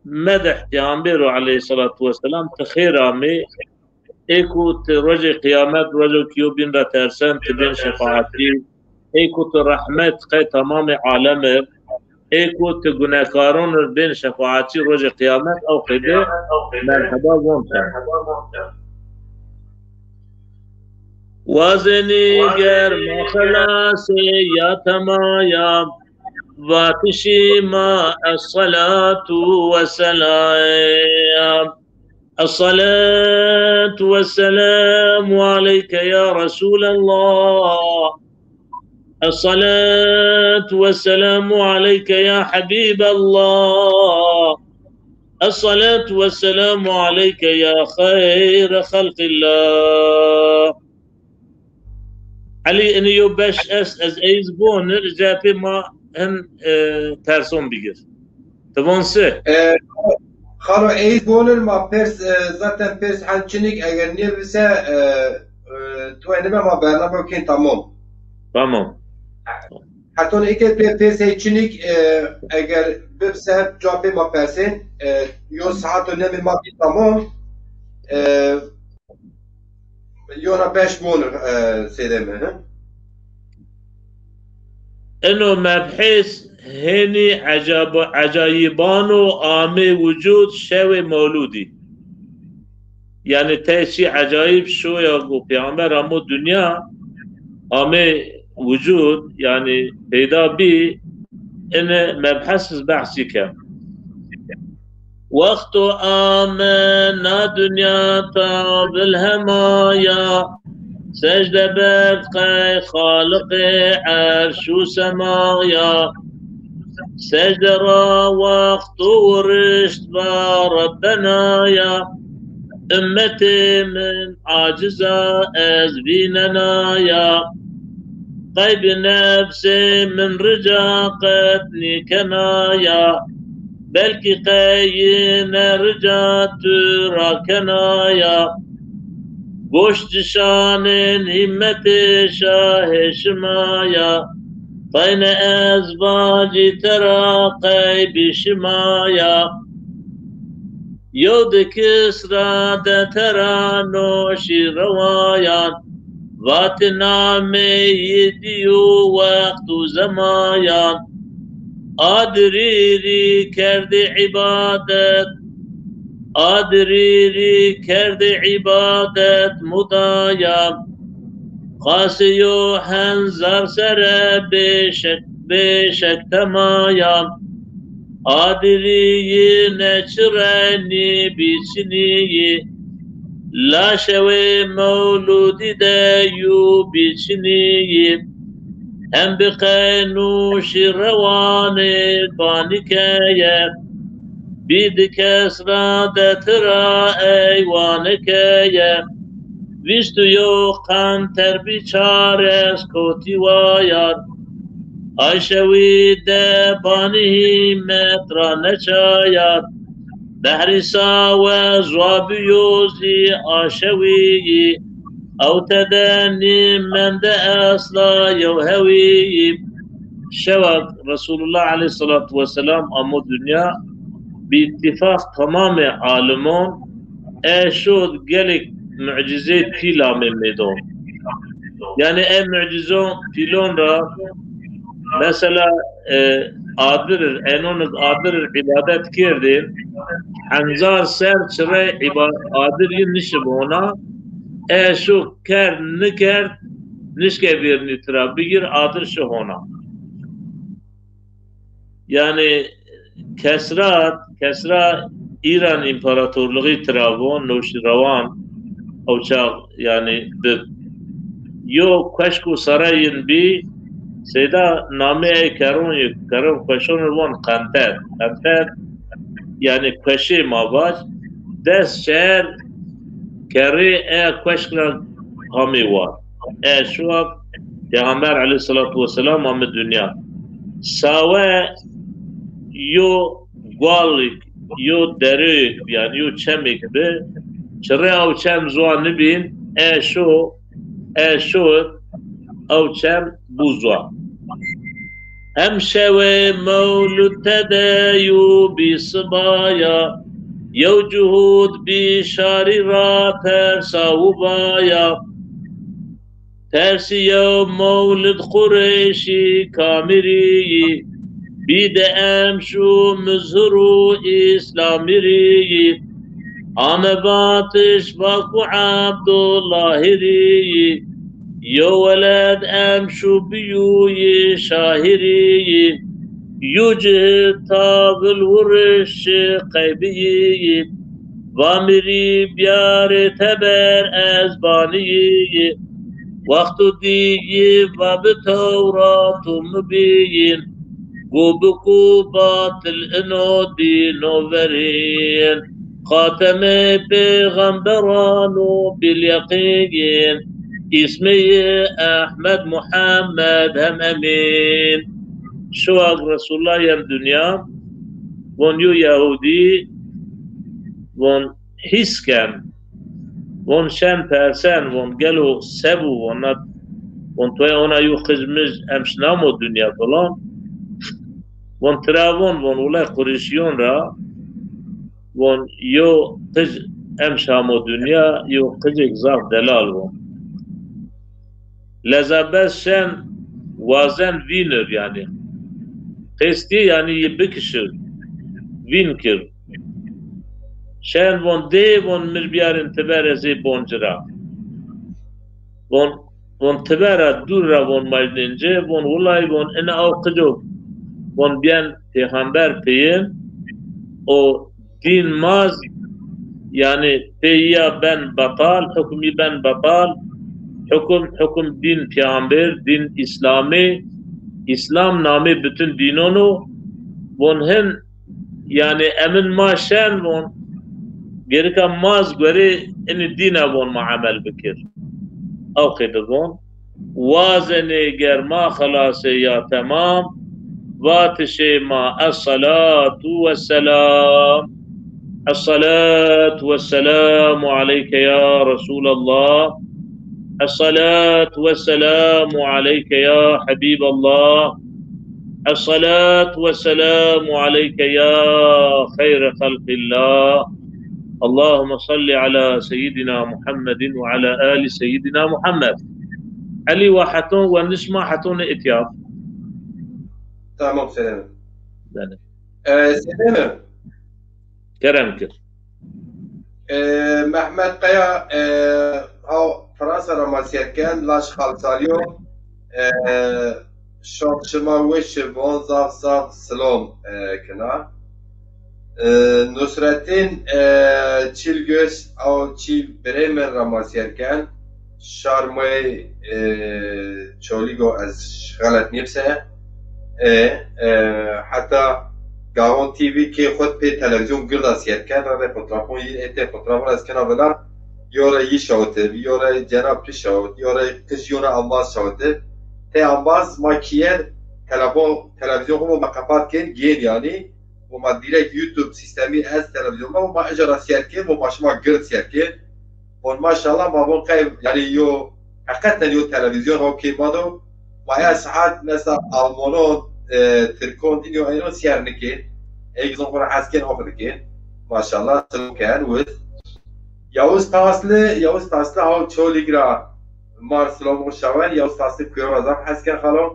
مدح پیامبر عليه الصلاة والسلام تخيرامي ايكو رجع قيامت رجع كيو بين را ترسن تبين شفاعتي ايكو رحمت قي تمام عالم ايكو تگناكارون بين شفاعتي رجع قيامت او قبه مرحبا وانتا وزني گر مخلاصي يا تمايا واتشي ما الصلاة والسلام الصلاة والسلام عليك يا رسول الله الصلاة والسلام عليك يا حبيب الله الصلاة والسلام عليك يا خير خلق الله علي ان يبش از ايز بون رجع ما ان ترسون بيجر تبون سه خارو ايز بونر ما بيرس zaten بيرس hançinik eğer niye bilse تو انما ما برنامه كين tamam حتى ايكت بيرس hançinik eğer ببسه جواب ما persin يو ساعت نمی ما بي tamam يونا باش بونر سيدمه انه مبحث هني عجايبان وآمي وجود شوي مولودي يعني تيشي عجائب شو يقول پیامبر امو دنیا آمي وجود يعني پیدا بي ان مبحث بحثي كم وقت آمنا دنيا طاب الهمايا سجد بفقي خالق عرش وسمايا سجد را وقت ورشت بربنا يا أمتي من عاجزة أزبيننا يا قيب نفسي من رجاقتني كنايا بلكي قين رجات راكنايا گوشت شان همت شاه شمایا طين ازواج تراقي بشمایا يود كسرى ترى نوشي روايان وات نامي يديو وقت زمايان آدريري كرد عبادت آدریری کرد عبادت مدایم خاصیو هنزار سر بشک تمایم آدری نچرنی بیچنی لاشوی مولودی دیو بیچنی هم بقینوش روان بانکه بید کس را دترا ایوانکه ویشتو یو قنتر بیچارس کوتی وایار آشوی ده بانی مترا نچایار دهریسا و زوابیوزی آشوی او تدنی من ده اصلا یوهوی شوق رسول الله علیه الصلاة والسلام امو دنیا باتفاق تمام عالمون اشود قلق معجزه تیلا من میدون yani en معجزون تیلون را mesela adırır, enonuz adırır ibadet kirdi hanzar ser çıre adırı nişib ona şu ker niker nişke bir nitra bir adır şu ona yani Kesra İran İmparatorluğu Trabzon Nuşiravan Avçak yani yo Kaşku Sarayın bir Seyda name Karun Kaşon Van Kanter yani Kaşı Mavaş des şehir keri Kaşkla hami var şu an Peygamber Aleyhissalatu Vesselam Ahmet Dünya Save yo Gualik yo derik yani yo çemik be çare av çem zuan bin şu av çem buzwa hem şeve mevlud tedayu bi sabaya yo cuhud bi şarira tersavubaya tersi yo mevlud Kureyşi kamiri bir de emşu mızhuru İslamiri ame batış vakfu Abdullahiri yo veled emşu biyuyi şahiri yüce tavıl vuruş kaybiyi vamiri biyar teber ezbaniyi vaktu diyi ve bitevratı mübiyin Gubuku batil ino dino verin Khateme peygamberanu bil yakin İsmi Ahmed Muhammed hem emin Şu an Resulullah yem dünya Von yu Yahudi Von hisken Von şen persen Von gelu sebu Von toya ona yu kızmış emşnamo dünya falan Von Travon, von Ulay Kurişiyon ra, von yo kıj emşamo dünya, yo kıcık zaf delal von. Lezabes şen vazen vinir yani. Kesti yani bikişir, vinkir. Şen von de von mirbiyarin teberezi boncira. Von tebera durra von majdince, von Ulay von ena av kıcık. Von bien peygamber peyin o din maz yani peyya ben batal hükmü ben batal hüküm din peygamber din İslami İslam namı bütün dinonu von hen yani emin maşen von gerika maz göre en dine von muamel bikir او khidron wazene germa khalas ya tamam واتشما الصلاة والسلام عليك يا رسول الله الصلاة والسلام عليك يا حبيب الله الصلاة والسلام عليك يا خير خلق الله اللهم صل على سيدنا محمد وعلى آل سيدنا محمد علي وحتون ونسمع حتون اتياف Tamam Senem. Yani. Senem. Kerem kir. محمد قیا ها فرانسا را مسیر کن لاش خالصالیو شما وش بون زاف سلام کنا نصرتین چیل گوش او چیل بریمن را مسیر کن شارمای چولیگو از غلط نیبسه حتی گاون تیوی که خود به تلویزیون گرد سیر کن را فوتوگرافون ایت فوتوگرافون از کنار بلا یورا یی شوته یورا جناب پی شوت یورا کشیونا آماز شوته ته آماز ما کیه تلویزیون هم مقابات کن گین یعنی و ما دیرکت یوتیوب سیستمی از تلویزیون ما اجرا سیر کن و ما شما گرد سیر کن و ماشاءالله ما بون قیب یعنی یو حقیقتا یو تلویزیون ها که مادو ما یا ساعت مثلا آلمانون ترکون اینو اینو سیر نکن ایگزون خورا حسکن آخر کن ماشاءالله سلام کن ود یاوز تاسله ها چولیگ را مار سلام شوان یاوز تاسله کویون ازم حسکن خالون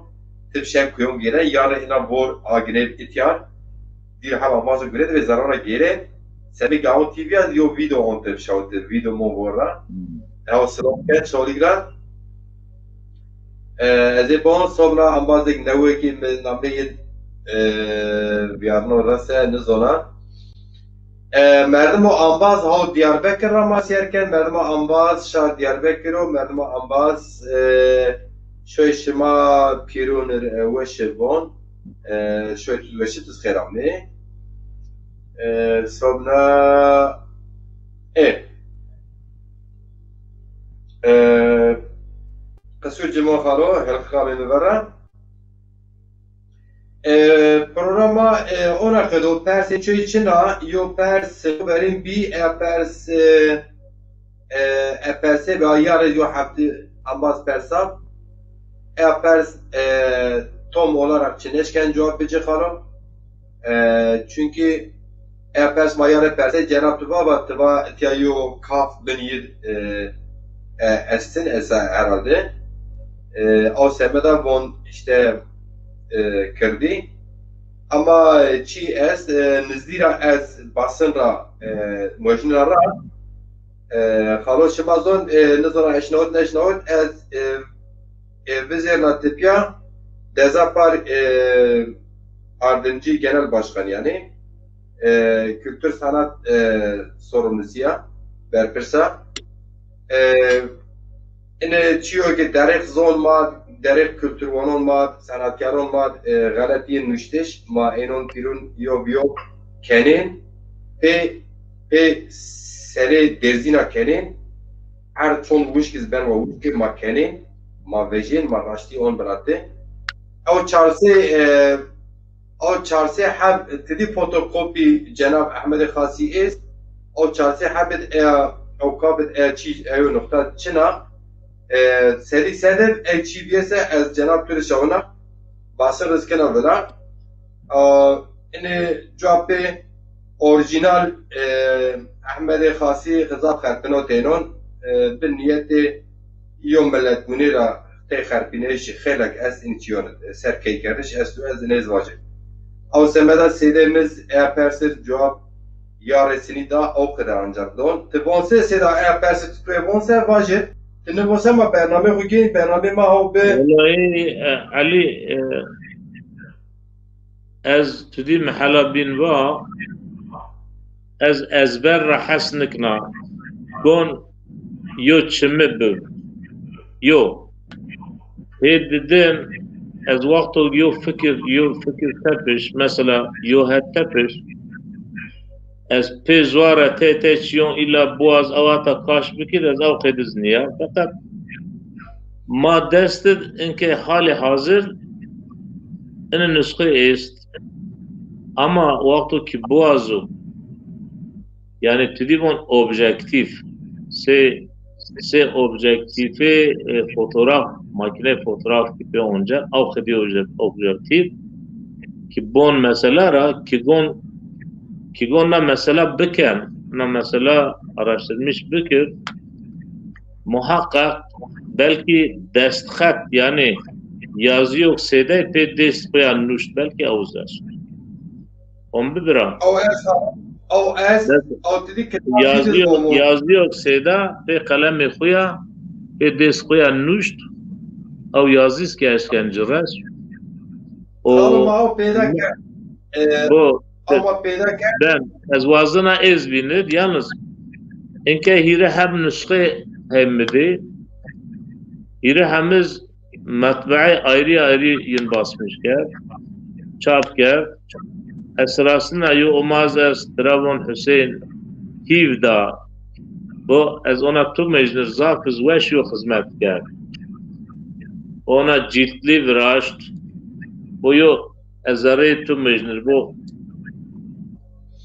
تبشم کویون گیره یار اینا بور آگنیب اتیار دیر هوا مازو گرید و زرارا گیره سمی گاون تیوی از یو ویدیو اون تبشاوت ویدیو مو بورا ها سلام کن چولیگ را از این صبح انباز یک نوعی که نامه بیارنو رسه نزونا مردم انباز ها دیاربکر را مسیر کن مردم انباز شهر دیاربکر و مردم انباز شوی شما پیرون وش بون شوی وشی تز خیرامه صبحنا قصور جمع خالو هل خالی نبرن پروگراما اونا قدو پرس چوی چنا یو پرس بریم بی پرس به آیار یو هفته انباز پرساب پرس توم olarak çineşken cevap bece خالو çünkü pers mayar perse cenab tıba tıba tiyayu kaf beniyid estin esa herhalde o semeda bon işte kırdı ama çi es nizira es basın ra mojnara ra خلاص شمازون نظر اشنود ez vizerna tipya Dezapar Ardınci Genel Başkan yani Kültür Sanat sorumlusuya Berpirsa ine çiyo ki derek zon mad derek kültür vanon mad sanatkaron mad galatiyen nüşteş ma enon pirun yok kenin pe seri derzina kenin her çon wuşkiz ben ve wuşki ma kenin ma vejin ma raşti on bıraktı او چارسه حب تدی فوتوکوپی جناب احمد خاصی است او چارسه حبت او کابت چی ایو نقطه چنا سری سدب چی بیسه از جناب تور شونا باسر اسکنا ولا این جواب اورجینال احمد خاصی خزاب خرپنو تینون به نیت یوم ملت منیرا تی خرپینش خیلک از اینتیون سرکی کردش از تو از نیز واجب او سمدا سیدemiz پرسر جواب یارسینی دا او kadar ancak don tebonse seda perser tebonse واجب تنبونse ما برنامه خوگی برنامه ما او به علی از تدی محلا بین وا از ازبر را حسنکنا گون یو چمب یو هیددن از وقت یو فکر تپش مثلا یو هد تپش از پیزواره تیچیون ایلا بواز اواتا کاش بکید از او قیدز نیا فقط ما دستد اینکه حال حاضر این نسخه است اما وقتی که بوازو یعنی تدیبون اوبژکتیف سه اوبژکتیف فوتوگراف ماکینه فوتوگراف که به اونجا او خدی اوبژکتیف که بون مسئله را که گون نه مسئله بکن نه مسئله araştırmış بکر محقق بلکه دستخط یعنی yazı yok sede pe dest beyan nuşt belki avuzlar on bibra او او اس او تدي كتابي yazıyor seda ve kalemi خویا ve des خویا نوشت او yazis ki eşkenceres خالو ما او پیدا کرد bu ama پیدا کرد ben az vazına ez binir yalnız inke hire hem nüshe hemmidi hire hemiz matbaayı ayrı yin basmış ker çap ker esrasına yo omaz es Travon Hüseyin hivda bu az ona tu mecnir zafız ve şu hizmet ker ona ciltli viraşt bu yo ezare tu mecnir bu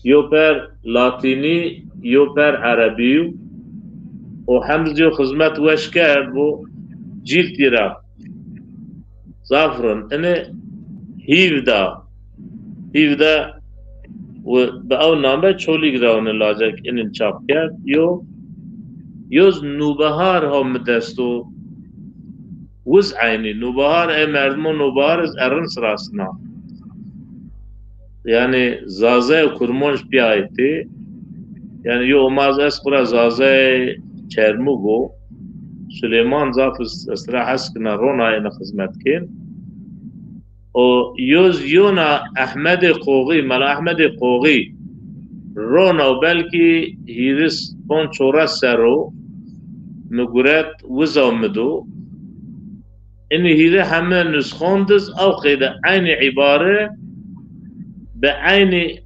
yo per latini yo per arabi o hemz yo hizmet veş ker bu cilt ira zafrın ene hivda و به او نامه چولی گراونه لاجک اینن چاپ کرد یوز نوبهار هم دستو وز عینی نوبهار ای مردمون نوبهار از ارنس راسنا یعنی زازه و کرمونش بیایتی یعنی یو اماز از خورا زازه چرمو گو سلیمان زافز اسرا حسکنا رونا این خدمت کن و یوز یونا احمد قوغی ملا احمد قوغی رونا و بلکی هیرس پون چورا سرو مگورت وزامدو اینی هیره همه نسخوندز او قیده عین عباره به عین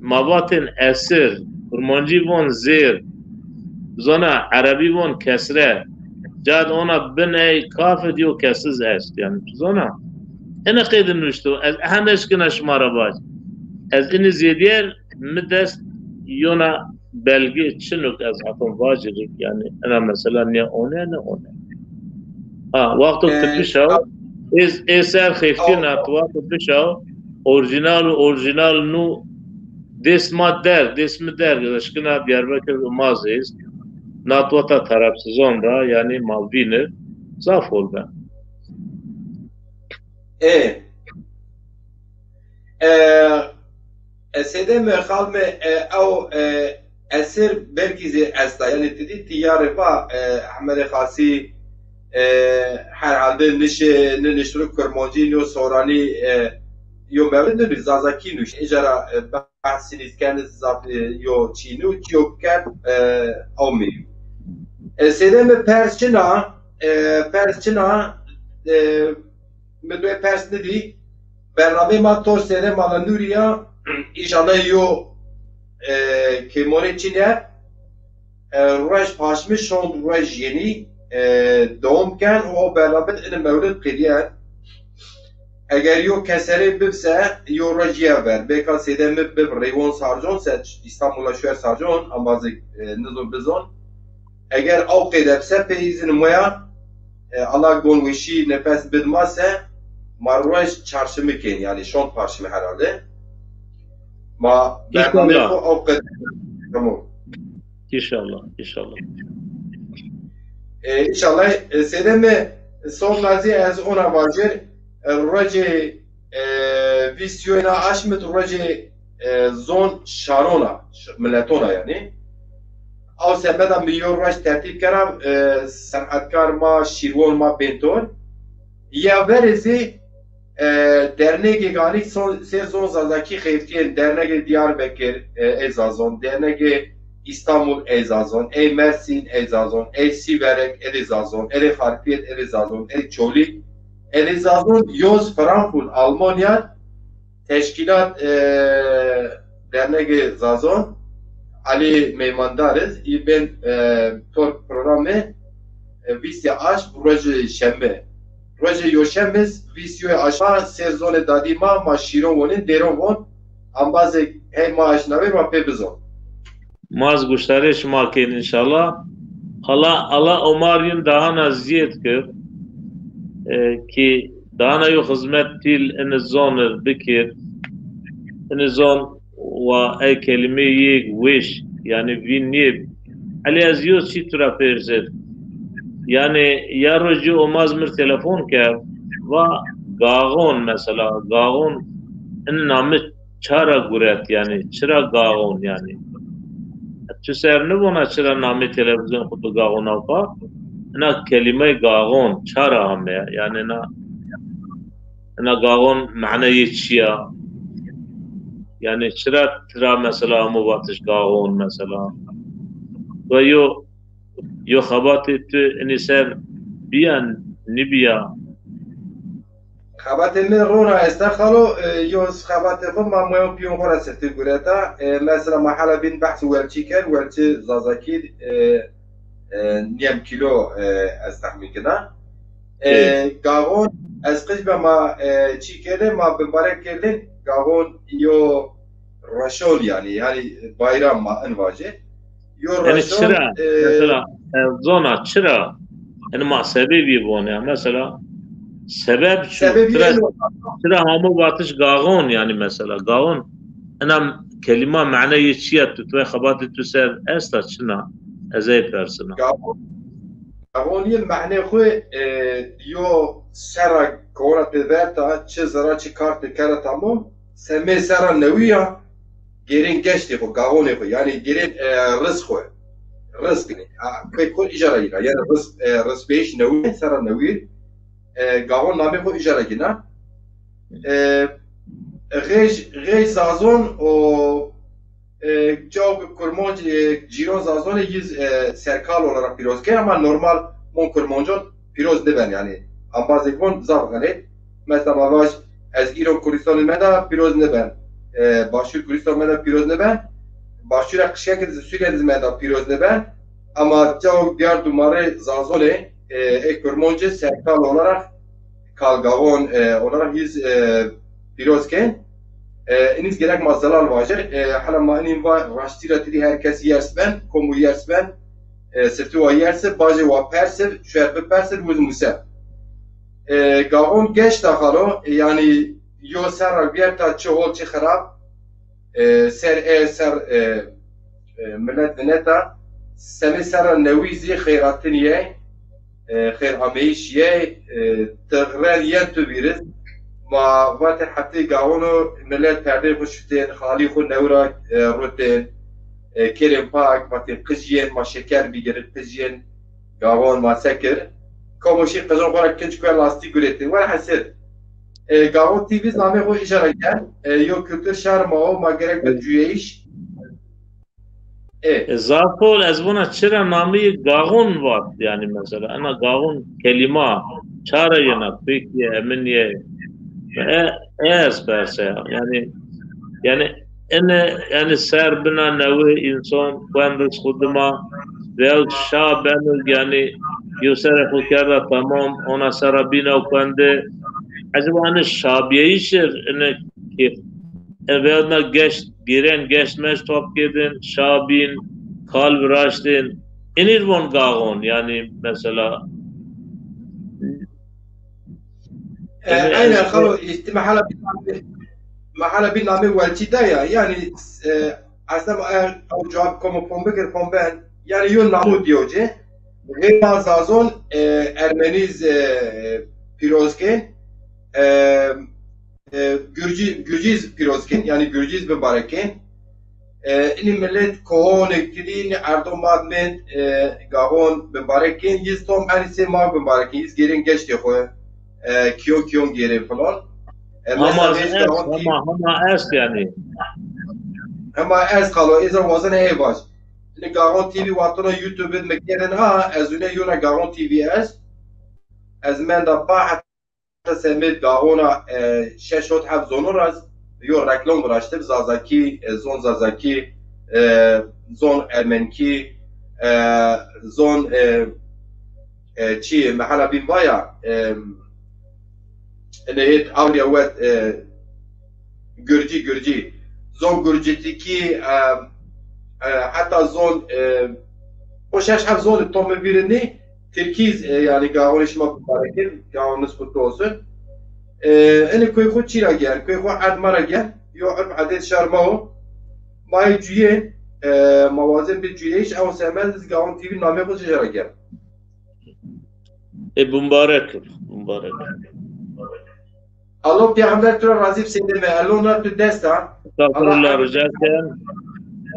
مباطن اثر فرمانجی وان زیر زنا عربی وان کسره جاد اونا بنه کافت یو کسز است یعنی زنا انا قيد النشتو از همش كنا شمارة باش از ان زيدير مدست يونا بلغي تشنوك از عطون واجرك يعني انا مثلا يا انا وقتو تبشو از سر خيفتين وقتو تبشو اورجينال نو دسم در اشكنا دياربكر مازيز ناتوتا طرف سيزون دا يعني مالبينر زافول با سيدي خالم او اسر بركيزي استا يعني تدي تيار با احمد خاصي هر حالde نشترو کرمانجی نو سورانی یو مورد رزازاکی نوش اجرا بحثی نیسکن زاف یو چینو کیو کرد او میو سيدي پرسچنا مدوی پرس ندی برنامه ما تو سره مالا نوریا ایشالله یو که مونه چینه روش پاشمی شون روش یعنی دوم کن و برنامه این مورد قیدیه اگر یو کسره ببسه یو رجیه بر بکا سیده مبب ریوان سارجون سد استانبولا شویر سارجون امازی نزون بزون اگر او قیده بسه پیزن مویا Allah gonvişi nefes bilmezse marruş çarşımı ken yani şon parşımı herhalde. Ma ben de o kadar tamam. İnşallah. İnşallah sedeme son nazi az ona vajir roje visyona aşmet roje zon şarona milletona yani. او سبدا میلیون راش ترتیب کردم صنعتکار ما شیروان ما پینتون یا ورزی درنگ گانی سه زون زازاکی خیفتین درنگ دیاربکر ایزازون درنگ İstanbul Eyzazon, ey Mersin Eyzazon, ey Siverek Eyzazon, ey Harpiyet Eyzazon, ey Çolik Eyzazon, Yoz Frankfurt Almanya teşkilat dernek Eyzazon Ali Meymandarız. Ben programı visya aş proje şembe. Proje yoşemiz visya aşağı sezonu dadima maşironin derovon ambazı hey maaşnavi ma pebizon. Maz guştariş makin inşallah. Allah omarın daha naziyet kır ki daha na yo hizmet til en zon bikir en zon و ای کلمه یک وش یعنی وینیب علی از یو چی طرف ارزد یعنی یا رجو اماز مر تلفون کرد و گاغون مثلا گاغون این نامه çara guret yani çıra gağon yani. Tu ser ne bona çıra nami televizyon kutu gağon avka. Na kelime gağon çara hame yani na gağon ma'neyi çiya. Yani çıra tıra mesela mubatış gağon mesela. Ve yo xabatı tu iniser biyan nibiya. خبات من رونا استخلو يوز خبات خو ما مهم بيون خورا سرتي قريتا مثلا محل بين بحث ورتي كان ورتي زازاكي نيم كيلو استحمل كده قاغون از قجبه ما چی کرده ما بمبارک کردن قاغون يو رشول يعني bayram ما انواجه يو Yani رشول çıra mesela zona çıra yani ma sebebi bu ne mesela sebep şu سبب çıra hamu batış gağon yani mesela gağon ana kelime ma'neyi çiya tutve xabatı tüser esta çına ezey persona قاغون المعنى خو يو سرا كورا تبرتا چه زرا چه کارت کارا تمام سمه سرا نویا گرین گشتی خو قاغون خو يعني گرین رزق خو رزق كل إجارة هنا يعني رزق بيش نوي سرا نوير قاغون نامي خو إجارة هنا غيش زازون و جاو کرمانج جیران زازان یز سرکال olarak پیروز که اما نورمال من کرمانجان پیروز نبن yani ambazekon zar gane mesela mavaş az İran Kurdistan meda پیروز نبن başur Kurdistan meda پیروز نبن başur akşam ki Suriye meda پیروز نبن ama جاو diğer dumare zazole kurmanje serkal olarak kalgavon olarak yz پیروز که iniz gerek mazalar vajer hala ma inin va rastira tiri herkes yersben komu yersben sirtu wa yerse baje wa persev şerbe persev vuz musa gavon geç daxalo yani yo ser bir ta çoğul çi xarab ser millet neta semi ser nevizi khayratin ye خير عميش يا تغرال ينتبيرز ما وقت حتى قاونو ملات تعرف وشفتين خالي خو نورا روتين كريم باك وقت قجين ما شكر بيجر قجين قاون ما سكر كومشي قجون برا كنج كوي لاستيك وريتين ولا حسيت قاون تي في نامي خو إشارة كان يو كتر شهر ما هو ما جرك بالجويش Zafol ez buna çıra nami gağun var yani mesela ana gağun kelime çare yana peki emin ez perse yani ene ser bina nevi insan kuandız kuduma veya şaben yani yusere fukara tamam ona sarabina kuande acaba hani şabiyişir ene ki evvelna giren geçmez top gidin şabin kalb raştin inir von gağon yani mesela aynen خلو محل بنامي والتدايا يعني اصلا او جواب كومو بومبكر بومبن يعني يون نامو ديوجي غير زازون ارمنيز پیروزکن Gürciz pirozkin yani Gürciz mübarekin این ملت کهون کدین اردم مادمن گاون mübarekin yiz tom anise ma mübarekin yiz gerin geçti xo kiyon gerin falan ama es yani ama ez kalo izar vazan ey baş ne gavon TV watona YouTube mekeren ha ezune yona gavon TV ez men da pa سمت گاهونا ششوت حب زونو راز یو رکلام براشته زازاکی زون زازاکی زون ارمنکی زون چی محل بین بایا نهیت آوریا وقت گرجی زون گرجی کی حتی زون خوشش حب زون توم بیرنی تركيز يعني قاعونش ما باركين قاعونس بتوصل انا كوي خو تشيرا جان كوي خو عاد مرة جان يعرف عدد شرمه ما يجيين موازن بالجيش او سامز قاعون تي في نامه خو تشيرا جان مبارك الله پیغمبر تو راضی سیده می الان تو دستا Estağfurullah rica ederim.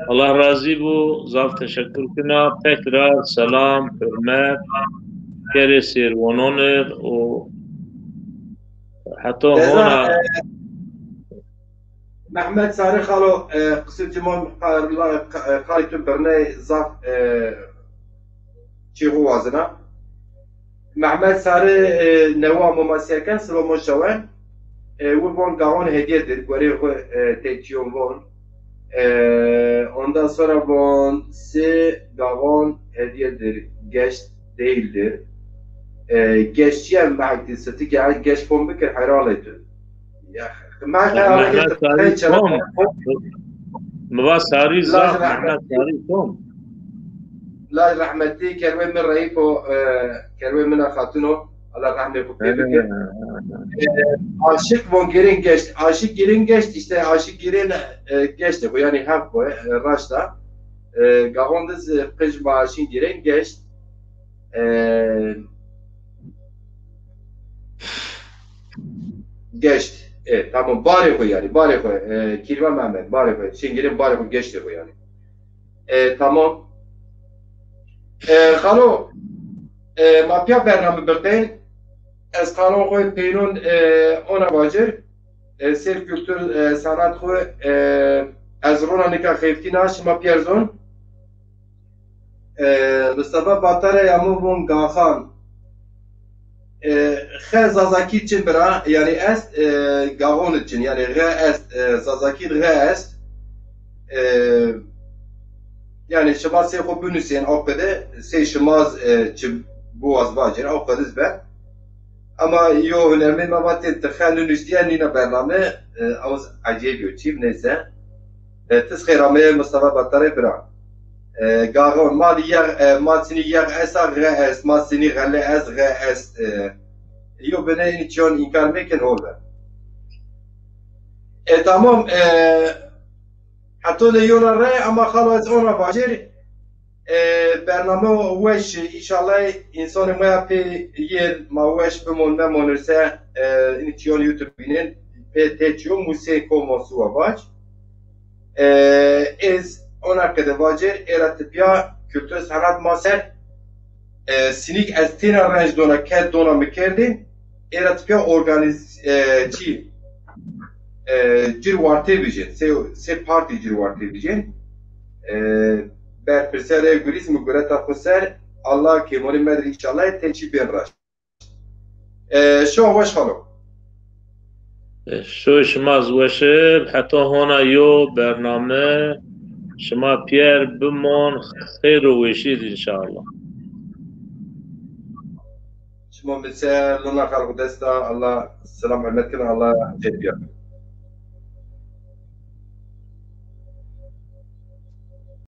Allah razı bu. Zaf teşekkür kına. Tekrar selam, hürmet, geresir, ononir o hatta hona محمد ساری خالو قصه من خالی تو برنه زاف چی هو وازنا محمد ساری نوا مماسیه کن سلام شوان و بون گاون هدیه در گوری خو تیچیون بون ondan sonra bun se gavon hediyedir geç değildir geççiyem mahdi sıtı ki geç bun bikir hayral ettin Mehmet Sari Tom. Mva Sari Zaf Mehmet Sari Tom. لا رحمتي كروي من رئيكو كروي من خاتونو الله رحمه بك aşık von girin geçti. Aşık girin geçti işte aşık girin geçti. Bu yani hem bu raşta gavonduz kış maaşın girin geçti. Geçti. Evet tamam bari bu yani bari bu. Kirva Mehmet bari bu. Şimdi girin bari bu geçti bu yani. Tamam. Xalo mapya bername birden ez kanun koy peynun ona bacır ser kültür sanat koy ez rona nika xefti naş mapya zon Mustafa Batara yamu bun gaxan xe zazaki için bira yani est gavon için yani re est zazaki re est yani şema se xo bünüsen avqede se şemaz bu az bacır avqediz be ama yo önemli mabatet txalun isteyen nina bername az acayip çiv neyse tısxirame Mustafa Batara bira gağon mal yer matini yer esa re es matini gale es re es yo bene için inkar meken oldu tamam حتی لیونا رای اما خلاص اونا باجر برنامه وش انشالله انسان ما پی یه ما وش بمونرسه اینتیون یوتیوب بینن پی تیچیو موسیقی موسوا باج از اونا کده باجر ارتبیا kültür sanat maser sinik az tena ranj dona ked dona mikerdin ارتبیا organiz çi cirwarte bijin se parti cirwarte bijin ber perser egoizm gureta xser Allah kemoli medri inşallah teçi ben raş şo hoş xalo شو شما زوشب حتى هنا يو برنامه شما بير بمون خير ويشيد إن شاء الله شما مثال لنا خلق دستا الله السلام عليكم الله جيب